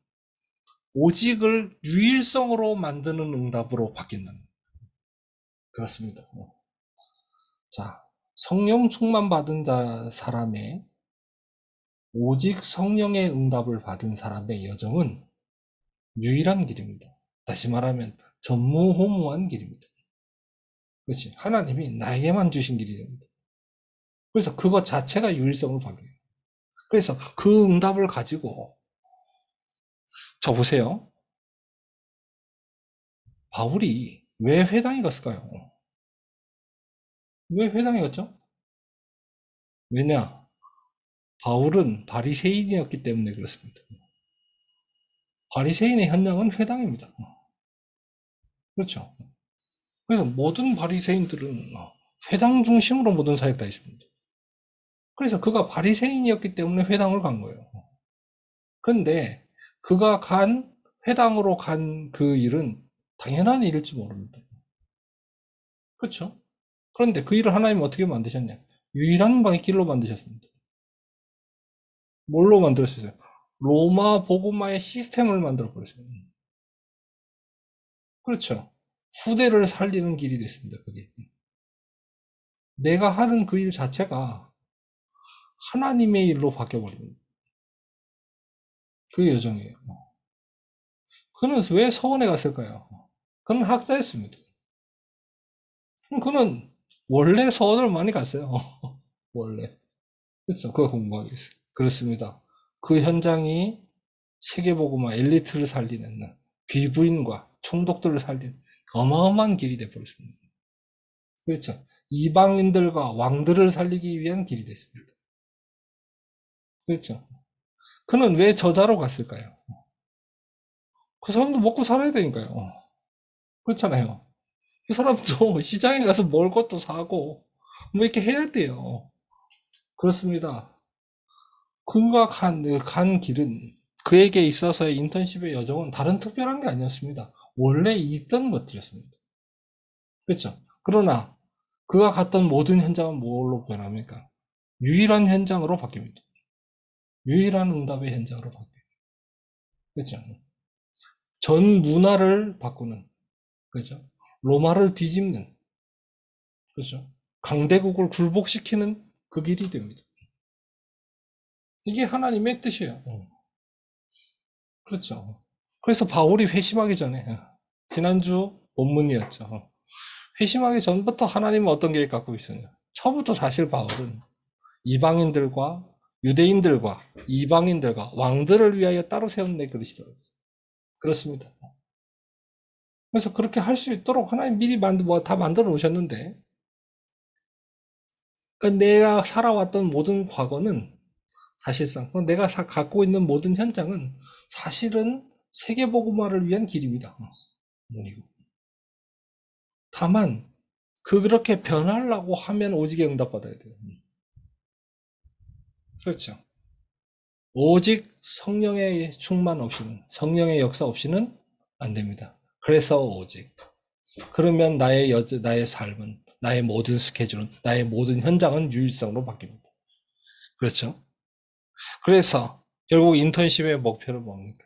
오직을 유일성으로 만드는 응답으로 바뀐다는 그렇습니다. 자, 성령 충만 받은 사람의 오직 성령의 응답을 받은 사람의 여정은 유일한 길입니다. 다시 말하면 전무후무한 길입니다. 그렇지? 하나님이 나에게만 주신 길이 됩니다. 그래서 그것 자체가 유일성을 발휘해요. 그래서 그 응답을 가지고 저 보세요. 바울이 왜 회당에 갔을까요? 왜 회당에 갔죠? 왜냐? 바울은 바리새인이었기 때문에 그렇습니다. 바리새인의 현장은 회당입니다. 그렇죠? 그래서 모든 바리새인들은 회당 중심으로 모든 사역 다 있습니다. 그래서 그가 바리새인이었기 때문에 회당을 간 거예요. 그런데 그가 회당으로 간 그 일은 당연한 일일지 모릅니다. 그렇죠? 그런데 그 일을 하나님 어떻게 만드셨냐? 유일한 방의 길로 만드셨습니다. 뭘로 만들었어요? 로마 복음화의 시스템을 만들어 버렸어요. 그렇죠? 후대를 살리는 길이 됐습니다. 그게 내가 하는 그 일 자체가 하나님의 일로 바뀌어 버립니다. 그 여정이에요. 그는 왜 서원에 갔을까요? 그는 학자였습니다. 그는 원래 서원을 많이 갔어요. 원래. 그렇죠. 그거 공부하기 위해서. 그렇습니다. 그 현장이 세계복음화 엘리트를 살리는 귀부인과 총독들을 살리는 어마어마한 길이 되어버렸습니다. 그렇죠. 이방인들과 왕들을 살리기 위한 길이 됐습니다. 그렇죠. 그는 왜 저자로 갔을까요? 그 사람도 먹고 살아야 되니까요. 그렇잖아요. 그 사람도 시장에 가서 먹을 것도 사고 뭐 이렇게 해야 돼요. 그렇습니다. 그가 간 길은 그에게 있어서의 인턴십의 여정은 다른 특별한 게 아니었습니다. 원래 있던 것들이었습니다. 그렇죠? 그러나 그가 갔던 모든 현장은 뭘로 변합니까? 유일한 현장으로 바뀝니다. 유일한 응답의 현장으로 바뀌어요. 그렇죠? 전 문화를 바꾸는, 그렇죠? 로마를 뒤집는, 그렇죠? 강대국을 굴복시키는 그 길이 됩니다. 이게 하나님의 뜻이에요. 그렇죠. 그래서 바울이 회심하기 전에, 지난주 본문이었죠. 회심하기 전부터 하나님은 어떤 계획 갖고 있었냐. 처음부터 사실 바울은 이방인들과 유대인들과 이방인들과 왕들을 위하여 따로 세운 내 그릇이더라고요. 그렇습니다. 그래서 그렇게 할 수 있도록 하나님 미리 다 만들어 놓으셨는데, 그러니까 내가 살아왔던 모든 과거는 사실상 내가 갖고 있는 모든 현장은 사실은 세계복음화를 위한 길입니다. 다만 그렇게 변하려고 하면 오직에 응답받아야 돼요. 그렇죠. 오직 성령의 충만 없이는, 성령의 역사 없이는 안 됩니다. 그래서 오직. 그러면 나의 삶은, 나의 모든 스케줄은, 나의 모든 현장은 유일성으로 바뀝니다. 그렇죠? 그래서 결국 인턴십의 목표는 뭡니까?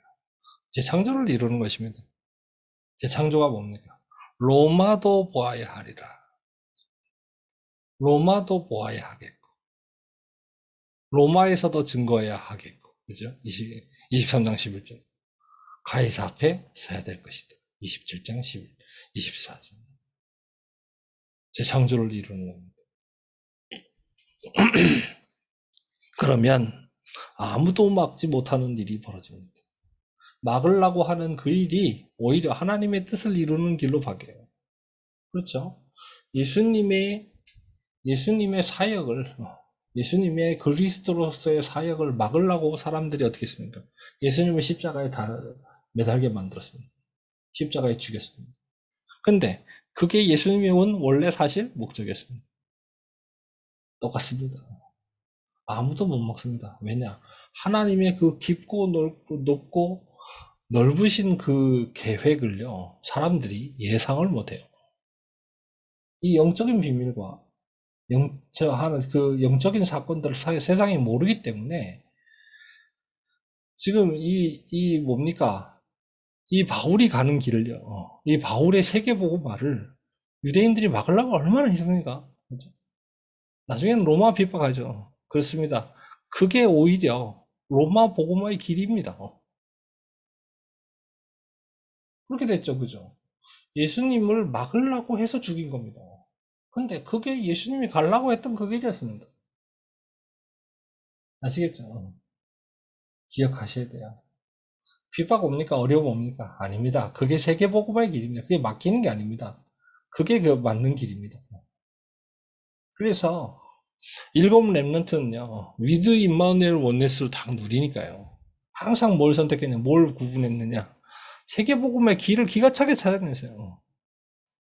재창조를 이루는 것입니다. 재창조가 뭡니까? 로마도 보아야 하리라. 로마도 보아야 하겠고, 로마에서도 증거해야 하겠고, 그죠? 23장 11절. 가이사 앞에 서야 될 것이다. 27장 11, 24절. 재창조를 이루는 겁니다. 그러면 아무도 막지 못하는 일이 벌어집니다. 막으려고 하는 그 일이 오히려 하나님의 뜻을 이루는 길로 바뀌어요. 그렇죠? 예수님의 사역을, 예수님의 그리스도로서의 사역을 막으려고 사람들이 어떻게 했습니까? 예수님을 십자가에 매달게 만들었습니다. 십자가에 죽였습니다. 근데 그게 예수님의 원래 사실 목적이었습니다. 똑같습니다. 아무도 못 먹습니다. 왜냐? 하나님의 그 깊고 높고 넓으신 그 계획을요, 사람들이 예상을 못해요. 이 영적인 비밀과 그 영적인 사건들을 세상이 모르기 때문에 지금 뭡니까? 이 바울이 가는 길을요, 이 바울의 세계복음화를 유대인들이 막으려고 얼마나 했습니까? 그죠? 나중에는 로마 핍박하죠. 그렇습니다. 그게 오히려 로마 복음화의 길입니다. 그렇게 됐죠. 그죠? 예수님을 막으려고 해서 죽인 겁니다. 근데 그게 예수님이 가려고 했던 그 길이었습니다. 아시겠죠? 기억하셔야 돼요. 핍박 옵니까? 어려움 옵니까? 아닙니다. 그게 세계복음화의 길입니다. 그게 맡기는 게 아닙니다. 그게 그 맞는 길입니다. 그래서 일곱 렘넌트는요, 위드 임마누엘 원네스를 다 누리니까요. 항상 뭘 선택했냐, 뭘 구분했느냐. 세계복음의 길을 기가 차게 찾아냈어요.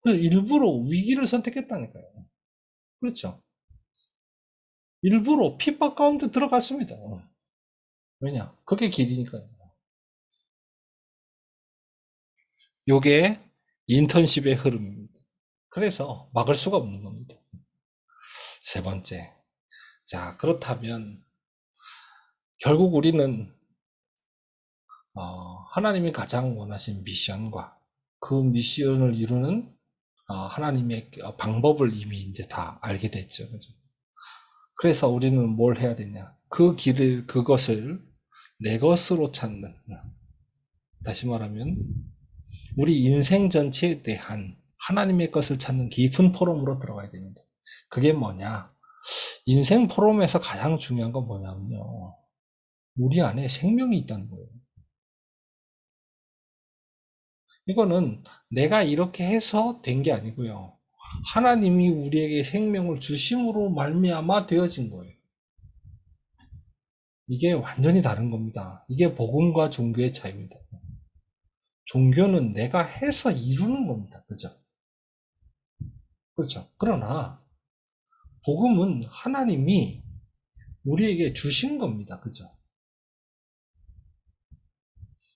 그래서 일부러 위기를 선택했다니까요. 그렇죠. 일부러 핍박 가운데 들어갔습니다. 왜냐? 그게 길이니까요. 요게 인턴십의 흐름입니다. 그래서 막을 수가 없는 겁니다. 세 번째. 자, 그렇다면 결국 우리는 하나님이 가장 원하신 미션과 그 미션을 이루는 하나님의 방법을 이미 이제 다 알게 됐죠. 그죠? 그래서 우리는 뭘 해야 되냐? 그것을 내 것으로 찾는. 다시 말하면 우리 인생 전체에 대한 하나님의 것을 찾는 깊은 포럼으로 들어가야 됩니다. 그게 뭐냐? 인생 포럼에서 가장 중요한 건 뭐냐면요. 우리 안에 생명이 있다는 거예요. 이거는 내가 이렇게 해서 된 게 아니고요. 하나님이 우리에게 생명을 주심으로 말미암아 되어진 거예요. 이게 완전히 다른 겁니다. 이게 복음과 종교의 차이입니다. 종교는 내가 해서 이루는 겁니다. 그죠? 그렇죠. 그러나 복음은 하나님이 우리에게 주신 겁니다. 그죠?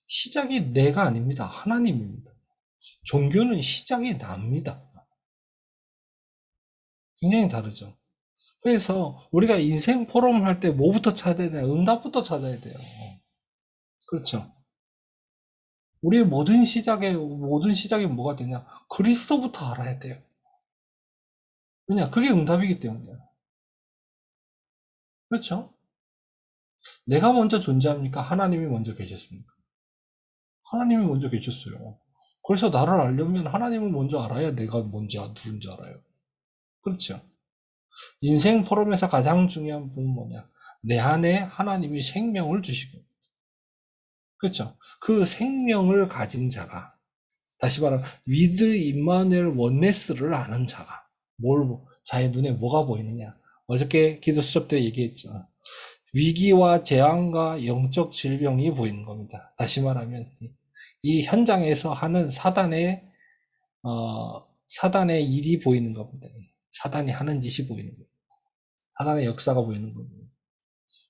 시작이 내가 아닙니다. 하나님입니다. 종교는 시작이 납니다. 굉장히 다르죠. 그래서 우리가 인생 포럼을 할 때 뭐부터 찾아야 되냐? 응답부터 찾아야 돼요. 그렇죠. 우리의 모든 시작이 뭐가 되냐? 그리스도부터 알아야 돼요. 왜냐? 그게 응답이기 때문이에요. 그렇죠? 내가 먼저 존재합니까? 하나님이 먼저 계셨습니까? 하나님이 먼저 계셨어요. 그래서 나를 알려면 하나님을 먼저 알아야 내가 누군지 알아요. 그렇죠? 인생 포럼에서 가장 중요한 부분은 뭐냐? 내 안에 하나님이 생명을 주시고, 그렇죠? 그 생명을 가진 자가, 다시 말하면 위드 임마누엘 원네스를 아는 자가 자의 눈에 뭐가 보이느냐? 어저께 기도 수업 때 얘기했죠. 위기와 재앙과 영적 질병이 보이는 겁니다. 다시 말하면 이 현장에서 하는 사단의 일이 보이는 겁니다. 사단이 하는 짓이 보이는 거예요. 사단의 역사가 보이는 거예요.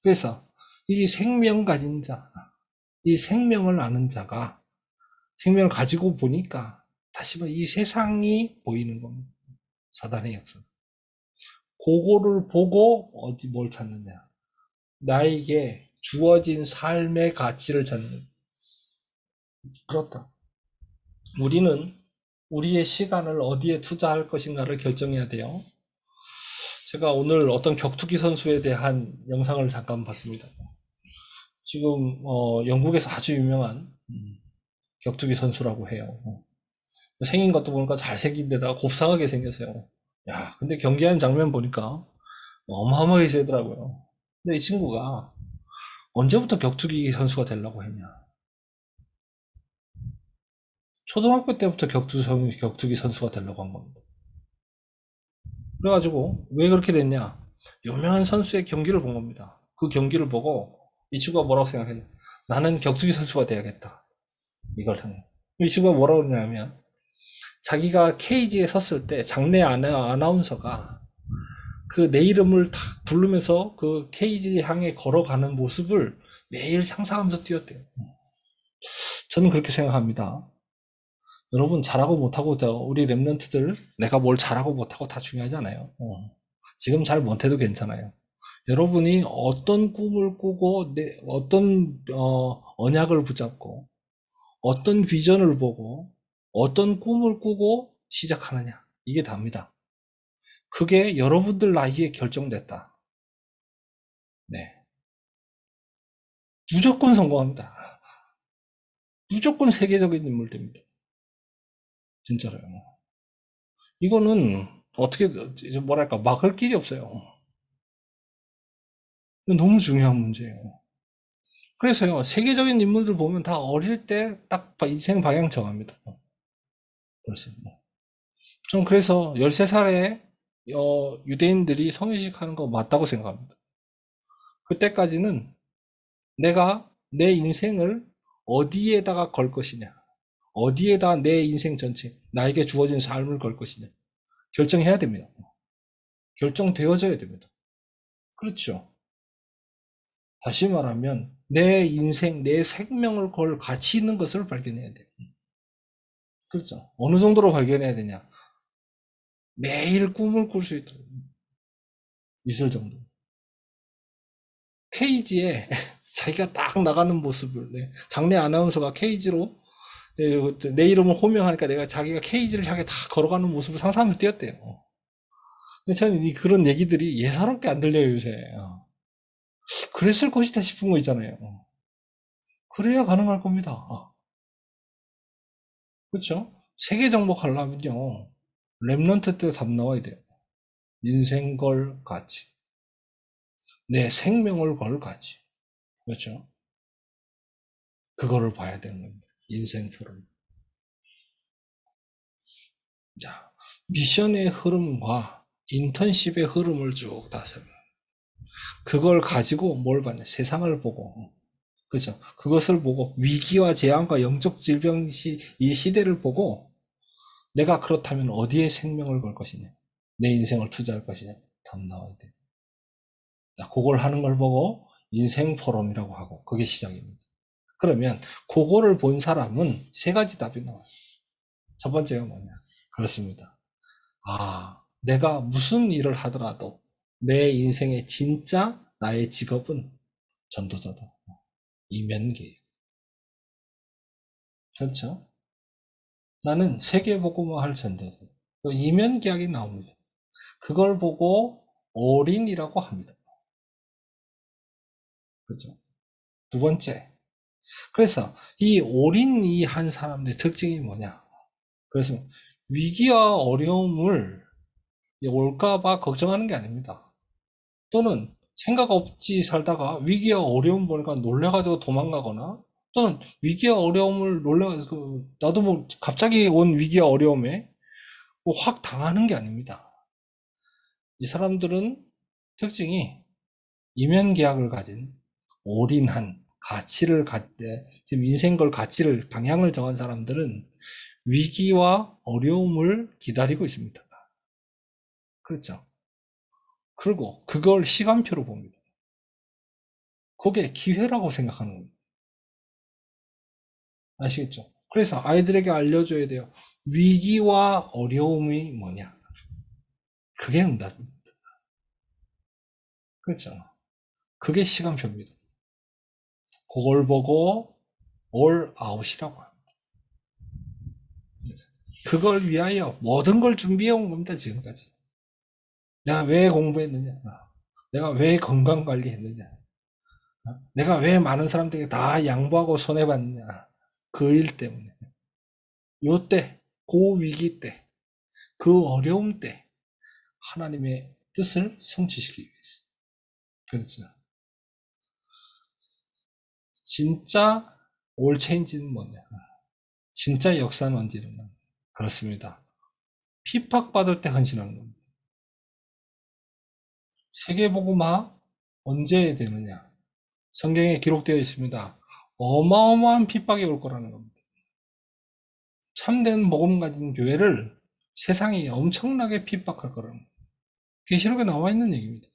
그래서 이 생명 가진 자, 이 생명을 아는 자가 생명을 가지고 보니까 다시 말해 이 세상이 보이는 겁니다. 사단의 역사. 그거를 보고 어디 뭘 찾느냐. 나에게 주어진 삶의 가치를 찾는. 그렇다. 우리는 우리의 시간을 어디에 투자할 것인가를 결정해야 돼요. 제가 오늘 어떤 격투기 선수에 대한 영상을 잠깐 봤습니다. 지금 영국에서 아주 유명한 격투기 선수라고 해요. 생긴 것도 보니까 잘생긴 데다가 곱상하게 생겼어요. 야, 근데 경기하는 장면 보니까 어마어마하게 세더라고요. 근데 이 친구가 언제부터 격투기 선수가 되려고 했냐? 초등학교 때부터 격투기 선수가 되려고 한 겁니다. 그래가지고 왜 그렇게 됐냐? 유명한 선수의 경기를 본 겁니다. 그 경기를 보고 이 친구가 뭐라고 생각했냐? 나는 격투기 선수가 돼야겠다. 이걸 생각. 이 친구가 뭐라고 그러냐면 자기가 케이지에 섰을 때 장내 아나운서가 그 내 이름을 탁 부르면서 그 케이지 향해 걸어가는 모습을 매일 상상하면서 뛰었대요. 저는 그렇게 생각합니다. 여러분 잘하고 못하고 우리 랩런트들 내가 뭘 잘하고 못하고 다 중요하지 않아요. 지금 잘 못해도 괜찮아요. 여러분이 어떤 꿈을 꾸고 어떤 언약을 붙잡고 어떤 비전을 보고 어떤 꿈을 꾸고 시작하느냐 이게 답니다. 그게 여러분들 나이에 결정됐다. 네, 무조건 성공합니다. 무조건 세계적인 인물 됩니다. 진짜로요. 이거는 어떻게 뭐랄까 막을 길이 없어요. 너무 중요한 문제예요. 그래서요, 세계적인 인물들 보면 다 어릴 때 딱 인생 방향 정합니다. 그렇습니다. 전 그래서 13살에 유대인들이 성인식 하는 거 맞다고 생각합니다. 그때까지는 내가 내 인생을 어디에다가 걸 것이냐, 어디에다 내 인생 전체, 나에게 주어진 삶을 걸 것이냐, 결정해야 됩니다. 결정되어져야 됩니다. 그렇죠. 다시 말하면 내 인생, 내 생명을 걸 가치 있는 것을 발견해야 돼요. 그렇죠. 어느 정도로 발견해야 되냐. 매일 꿈을 꿀 수 있도록. 있을 정도. 케이지에 자기가 딱 나가는 모습을, 네. 장내 아나운서가 케이지로 내 이름을 호명하니까 내가 자기가 케이지를 향해 다 걸어가는 모습을 상상하면서 뛰었대요. 근데 저는 그런 얘기들이 예사롭게 안 들려요, 요새. 그랬을 것이다 싶은 거 있잖아요. 그래야 가능할 겁니다. 그렇죠? 세계 정복하려면요. 랩런트 때 답 나와야 돼요. 인생 걸 가치. 내 생명을 걸 가치. 그렇죠? 그거를 봐야 되는 겁니다. 인생 프로를. 자, 미션의 흐름과 인턴십의 흐름을 쭉 다서 그걸 가지고 뭘 봤냐? 세상을 보고. 그죠? 그것을 보고 위기와 재앙과 영적 질병 이 시대를 보고 내가 그렇다면 어디에 생명을 걸 것이냐? 내 인생을 투자할 것이냐? 답 나와야 돼. 자, 그걸 하는 걸 보고 인생 포럼이라고 하고 그게 시작입니다. 그러면 그거를 본 사람은 세 가지 답이 나와요. 첫 번째가 뭐냐? 그렇습니다. 아, 내가 무슨 일을 하더라도 내 인생의 진짜 나의 직업은 전도자다. 이면기. 그렇죠? 나는 세계복음화할 전도자. 이면기약이 나옵니다. 그걸 보고 올인이라고 합니다. 그죠? 두 번째. 그래서 이 올인이 한 사람들의 특징이 뭐냐? 그래서 위기와 어려움을 올까봐 걱정하는 게 아닙니다. 또는 생각 없이 살다가 위기와 어려움 보니까 놀래가지고 도망가거나 또는 위기와 어려움을 나도 뭐 갑자기 온 위기와 어려움에 뭐확 당하는 게 아닙니다. 이 사람들은 특징이 이면계약을 가진 올인한 가치를 지금 인생 걸 가치를 방향을 정한 사람들은 위기와 어려움을 기다리고 있습니다. 그렇죠. 그리고 그걸 시간표로 봅니다. 그게 기회라고 생각하는 겁니다. 아시겠죠? 그래서 아이들에게 알려줘야 돼요. 위기와 어려움이 뭐냐? 그게 응답입니다. 그렇죠. 그게 시간표입니다. 그걸 보고 올 아웃이라고 합니다. 그걸 위하여 모든 걸 준비해 온 겁니다, 지금까지. 내가 왜 공부했느냐? 내가 왜 건강 관리했느냐? 내가 왜 많은 사람들에게 다 양보하고 손해봤느냐? 그 일 때문에. 요 때, 그 위기 때, 그 어려움 때, 하나님의 뜻을 성취시키기 위해서. 그렇죠. 진짜 올 체인지는 뭐냐? 진짜 역사는 언제 일어나? 그렇습니다. 핍박받을 때 헌신하는 겁니다. 세계복음화 언제 되느냐? 성경에 기록되어 있습니다. 어마어마한 핍박이 올 거라는 겁니다. 참된 복음 가진 교회를 세상이 엄청나게 핍박할 거라는 겁니다. 계시록에 나와 있는 얘기입니다.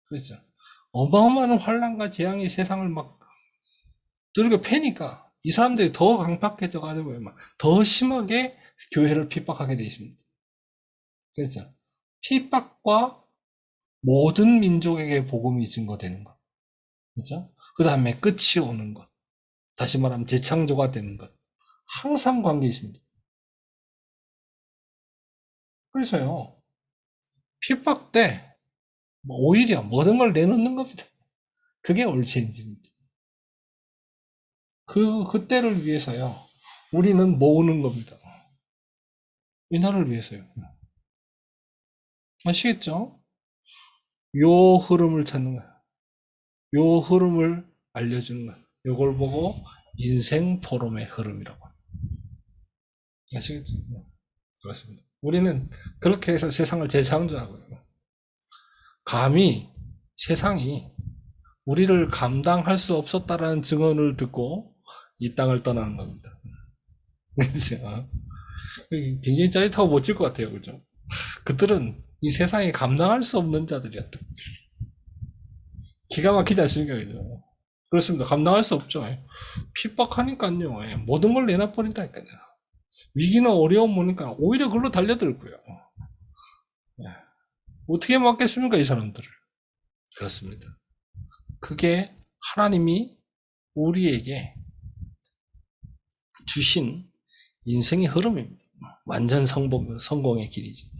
그렇죠. 어마어마한 환란과 재앙이 세상을 막 두들겨 패니까 이 사람들이 더 강팍해져 가지고 더 심하게 교회를 핍박하게 되어 있습니다. 그렇죠. 핍박과 모든 민족에게 복음이 증거되는 것. 그렇죠? 그 다음에 끝이 오는 것. 다시 말하면 재창조가 되는 것. 항상 관계 있습니다. 그래서요, 핍박 때 오히려 모든 걸 내놓는 겁니다. 그게 올체인지입니다. 그때를 위해서요, 우리는 모으는 겁니다. 이 나라를 위해서요. 아시겠죠? 요 흐름을 찾는 거야. 요 흐름을 알려주는 거야. 요걸 보고 인생 포럼의 흐름이라고 합니다. 아시겠죠? 그렇습니다. 우리는 그렇게 해서 세상을 재창조하고요. 감히 세상이 우리를 감당할 수 없었다라는 증언을 듣고 이 땅을 떠나는 겁니다. 그렇죠? 굉장히 짜릿하고 멋질 것 같아요. 그죠? 그들은 이 세상에 감당할 수 없는 자들이었다. 기가 막히지 않습니까? 그죠? 그렇습니다. 감당할 수 없죠. 핍박하니까요. 모든 걸 내놔버린다니까요. 위기나 어려움 오니까 오히려 그걸로 달려들고요. 어떻게 막겠습니까? 이 사람들을. 그렇습니다. 그게 하나님이 우리에게 주신 인생의 흐름입니다. 완전 성공의 길이지.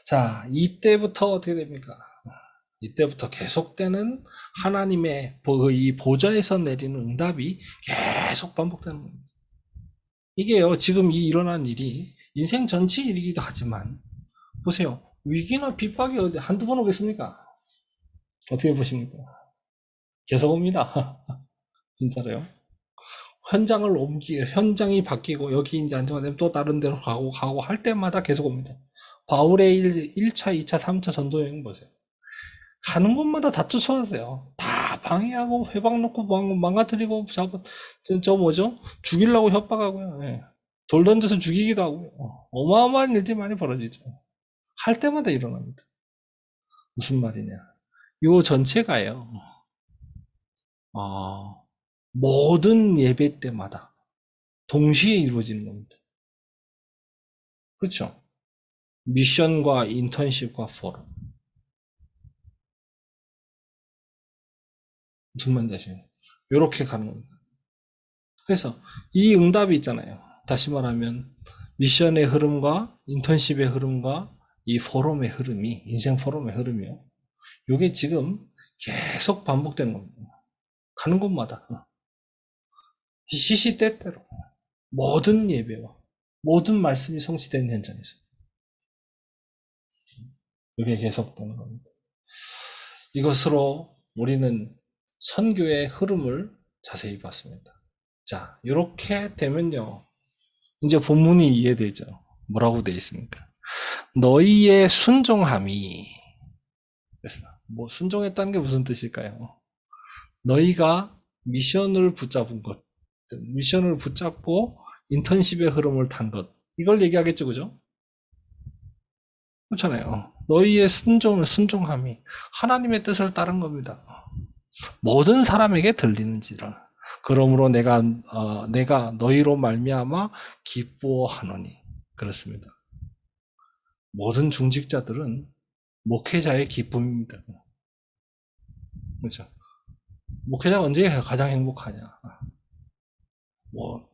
자, 이때부터 어떻게 됩니까? 이때부터 계속되는 하나님의 이 보좌에서 내리는 응답이 계속 반복되는 겁니다. 이게요, 지금 이 일어난 일이 인생 전체 일이기도 하지만, 보세요. 위기나 핍박이 어디 한두 번 오겠습니까? 어떻게 보십니까? 계속 옵니다. 진짜로요. 현장이 바뀌고, 여기 이제 안정화되면 또 다른 데로 가고 할 때마다 계속 옵니다. 바울의 1차, 2차, 3차 전도 여행 보세요. 가는 곳마다 다 쫓아가세요. 다 방해하고, 회방 놓고, 망가뜨리고, 죽이려고 협박하고요. 예. 돌 던져서 죽이기도 하고요. 어마어마한 일들이 많이 벌어지죠. 할 때마다 일어납니다. 무슨 말이냐. 요 전체가요, 모든 예배 때마다 동시에 이루어지는 겁니다. 그렇죠? 미션과 인턴십과 포럼. 무슨 말인지 아시나요? 요렇게 가는 겁니다. 그래서 이 응답이 있잖아요. 다시 말하면 미션의 흐름과 인턴십의 흐름과 이 포럼의 흐름이, 인생 포럼의 흐름이요. 요게 지금 계속 반복되는 겁니다. 가는 곳마다. 시시때때로 모든 예배와 모든 말씀이 성취된 현장에서 이게 계속되는 겁니다. 이것으로 우리는 선교의 흐름을 자세히 봤습니다. 자, 이렇게 되면요, 이제 본문이 이해되죠. 뭐라고 되어 있습니까? 너희의 순종함이, 뭐 순종했다는 게 무슨 뜻일까요? 너희가 미션을 붙잡은 것, 미션을 붙잡고 인턴십의 흐름을 탄 것, 이걸 얘기하겠죠, 그죠? 그렇잖아요. 너희의 순종함이 하나님의 뜻을 따른 겁니다. 모든 사람에게 들리는지라 그러므로 내가 너희로 말미암아 기뻐하노니. 그렇습니다. 모든 중직자들은 목회자의 기쁨입니다. 그렇죠? 목회자가 언제 가장 행복하냐?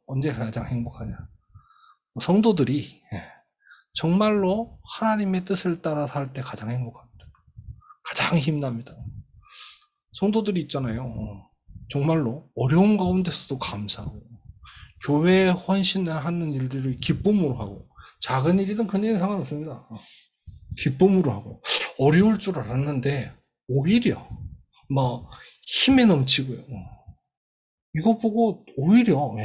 언제 가장 행복하냐? 성도들이 정말로 하나님의 뜻을 따라 살 때 가장 행복합니다. 가장 힘납니다. 성도들이 있잖아요. 정말로 어려운 가운데서도 감사하고 교회에 헌신하는 일들을 기쁨으로 하고 작은 일이든 큰 일이든 상관없습니다. 기쁨으로 하고 어려울 줄 알았는데 오히려 막 힘에 넘치고요. 이거 보고 오히려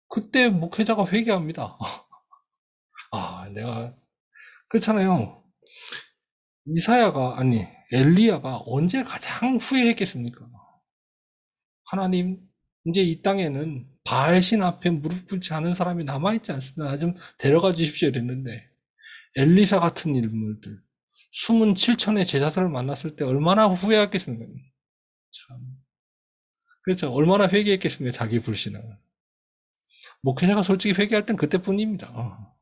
그때 목회자가 회개합니다. 내가 그렇잖아요. 엘리야가 언제 가장 후회했겠습니까? 하나님, 이제 이 땅에는 바알신 앞에 무릎 꿇지 않은 사람이 남아있지 않습니다. 나 좀 데려가 주십시오 이랬는데 엘리사 같은 인물들 숨은 7천의 제자들을 만났을 때 얼마나 후회했겠습니까? 참. 그렇죠. 얼마나 회개했겠습니까? 자기 불신앙을. 목회자가 솔직히 회개할 땐 그때뿐입니다.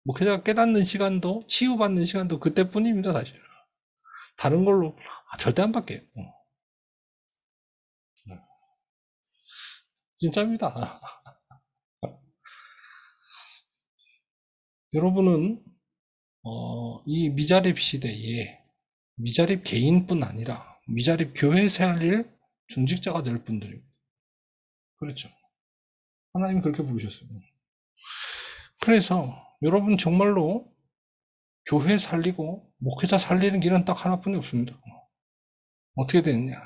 목회자가 깨닫는 시간도 치유받는 시간도 그때뿐입니다. 사실. 다른 걸로 절대 안 바뀌어요. 진짜입니다. 여러분은 이 미자립 시대에 미자립 개인뿐 아니라 미자립 교회 살릴 중직자가 될 분들입니다. 그렇죠. 하나님이 그렇게 부르셨어요. 그래서 여러분 정말로 교회 살리고 목회자 살리는 길은 딱 하나뿐이 없습니다. 어떻게 되느냐?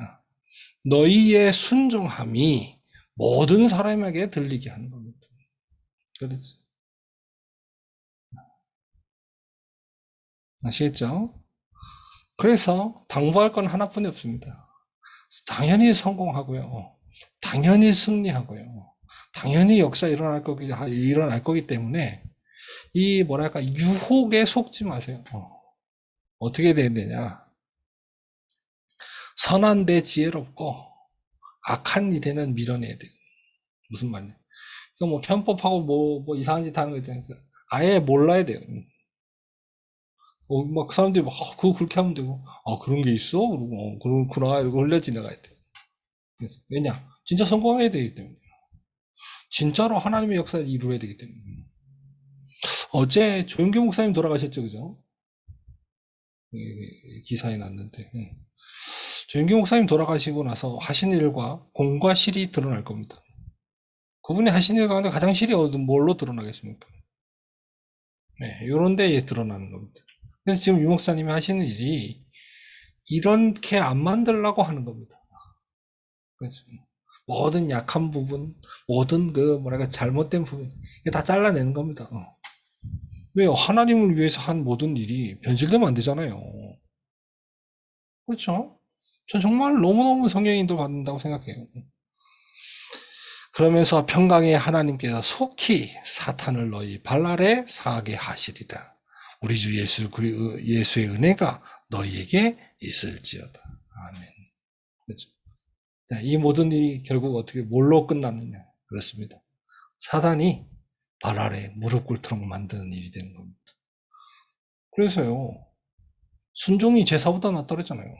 너희의 순종함이 모든 사람에게 들리게 하는 겁니다. 그렇지? 아시겠죠? 그래서 당부할 건 하나뿐이 없습니다. 당연히 성공하고요. 당연히 승리하고요. 당연히 역사 일어날 거기 때문에 이 유혹에 속지 마세요. 어떻게 돼야 되냐? 선한 데 지혜롭고 악한 일에는 밀어내야 돼요. 무슨 말이냐? 뭐 편법하고 뭐 이상한 짓 하는 거 있잖아요. 아예 몰라야 돼요. 막 사람들이 막 그거 그렇게 하면 되고 그런 게 있어? 그러고 그렇구나 이러고 흘려 지나가야 돼. 왜냐? 진짜 성공해야 되기 때문에. 진짜로 하나님의 역사를 이루어야 되기 때문에. 어제 조영규 목사님 돌아가셨죠, 그죠? 기사에 났는데. 조영규 목사님 돌아가시고 나서 하신 일과 공과 실이 드러날 겁니다. 그분이 하신 일 가운데 가장 실이 뭘로 드러나겠습니까? 요런 데에 드러나는 겁니다. 그래서 지금 유 목사님이 하시는 일이 이렇게 안 만들려고 하는 겁니다. 그렇죠. 모든 약한 부분, 모든 잘못된 부분, 이게 다 잘라내는 겁니다. 왜요? 하나님을 위해서 한 모든 일이 변질되면 안 되잖아요. 그렇죠? 전 정말 너무너무 성령 인도 받는다고 생각해요. 그러면서 평강의 하나님께서 속히 사탄을 너희 발 아래 상하게 하시리라. 우리 주 예수의 은혜가 너희에게 있을지어다. 아멘. 그렇죠? 자, 이 모든 일이 결국 뭘로 끝났느냐? 그렇습니다. 사단이 발 아래 무릎 꿇도록 만드는 일이 되는 겁니다. 그래서요, 순종이 제사보다 낫다 그랬잖아요.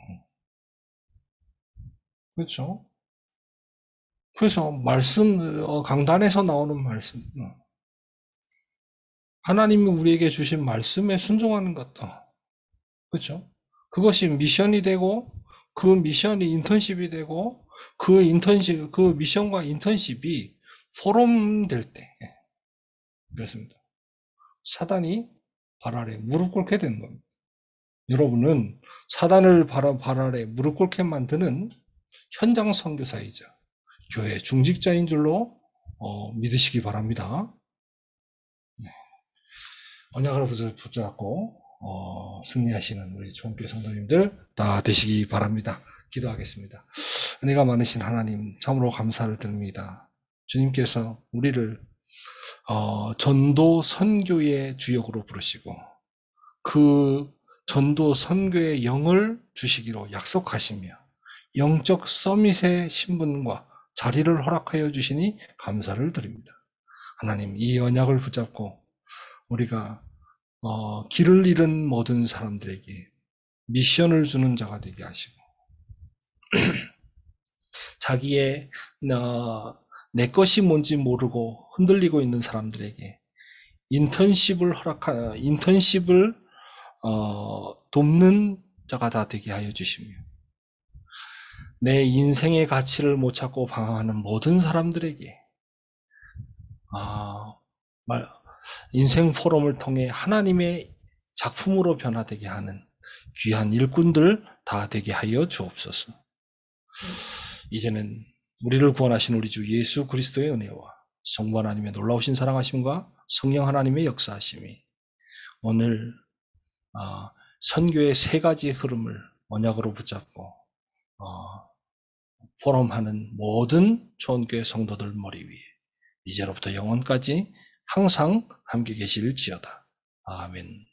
그렇죠? 그래서 강단에서 나오는 말씀, 하나님이 우리에게 주신 말씀에 순종하는 것도, 그렇죠? 그것이 미션이 되고, 그 미션이 인턴십이 되고, 그 미션과 인턴십이 포럼될 때, 그렇습니다. 사단이 발 아래 무릎 꿇게 되는 겁니다. 여러분은 사단을 발 아래 무릎 꿇게 만드는 현장 선교사이자 교회 중직자인 줄로 믿으시기 바랍니다. 언약을 붙잡고 승리하시는 우리 종교회 성도님들 다 되시기 바랍니다. 기도하겠습니다. 은혜가 많으신 하나님 참으로 감사를 드립니다. 주님께서 우리를 전도 선교의 주역으로 부르시고 그 전도 선교의 영을 주시기로 약속하시며 영적 서밋의 신분과 자리를 허락하여 주시니 감사를 드립니다. 하나님, 이 언약을 붙잡고 우리가 길을 잃은 모든 사람들에게 미션을 주는 자가 되게 하시고, 자기의 내 것이 뭔지 모르고 흔들리고 있는 사람들에게 인턴십을 돕는 자가 다 되게 하여 주시며, 내 인생의 가치를 못 찾고 방황하는 모든 사람들에게 인생 포럼을 통해 하나님의 작품으로 변화되게 하는 귀한 일꾼들 다 되게 하여 주옵소서. 이제는 우리를 구원하신 우리 주 예수 그리스도의 은혜와 성부 하나님의 놀라우신 사랑하심과 성령 하나님의 역사하심이 오늘 선교의 세 가지 흐름을 언약으로 붙잡고 포럼하는 모든 초원교회 성도들 머리 위에 이제로부터 영원까지 항상 함께 계실지어다. 아멘.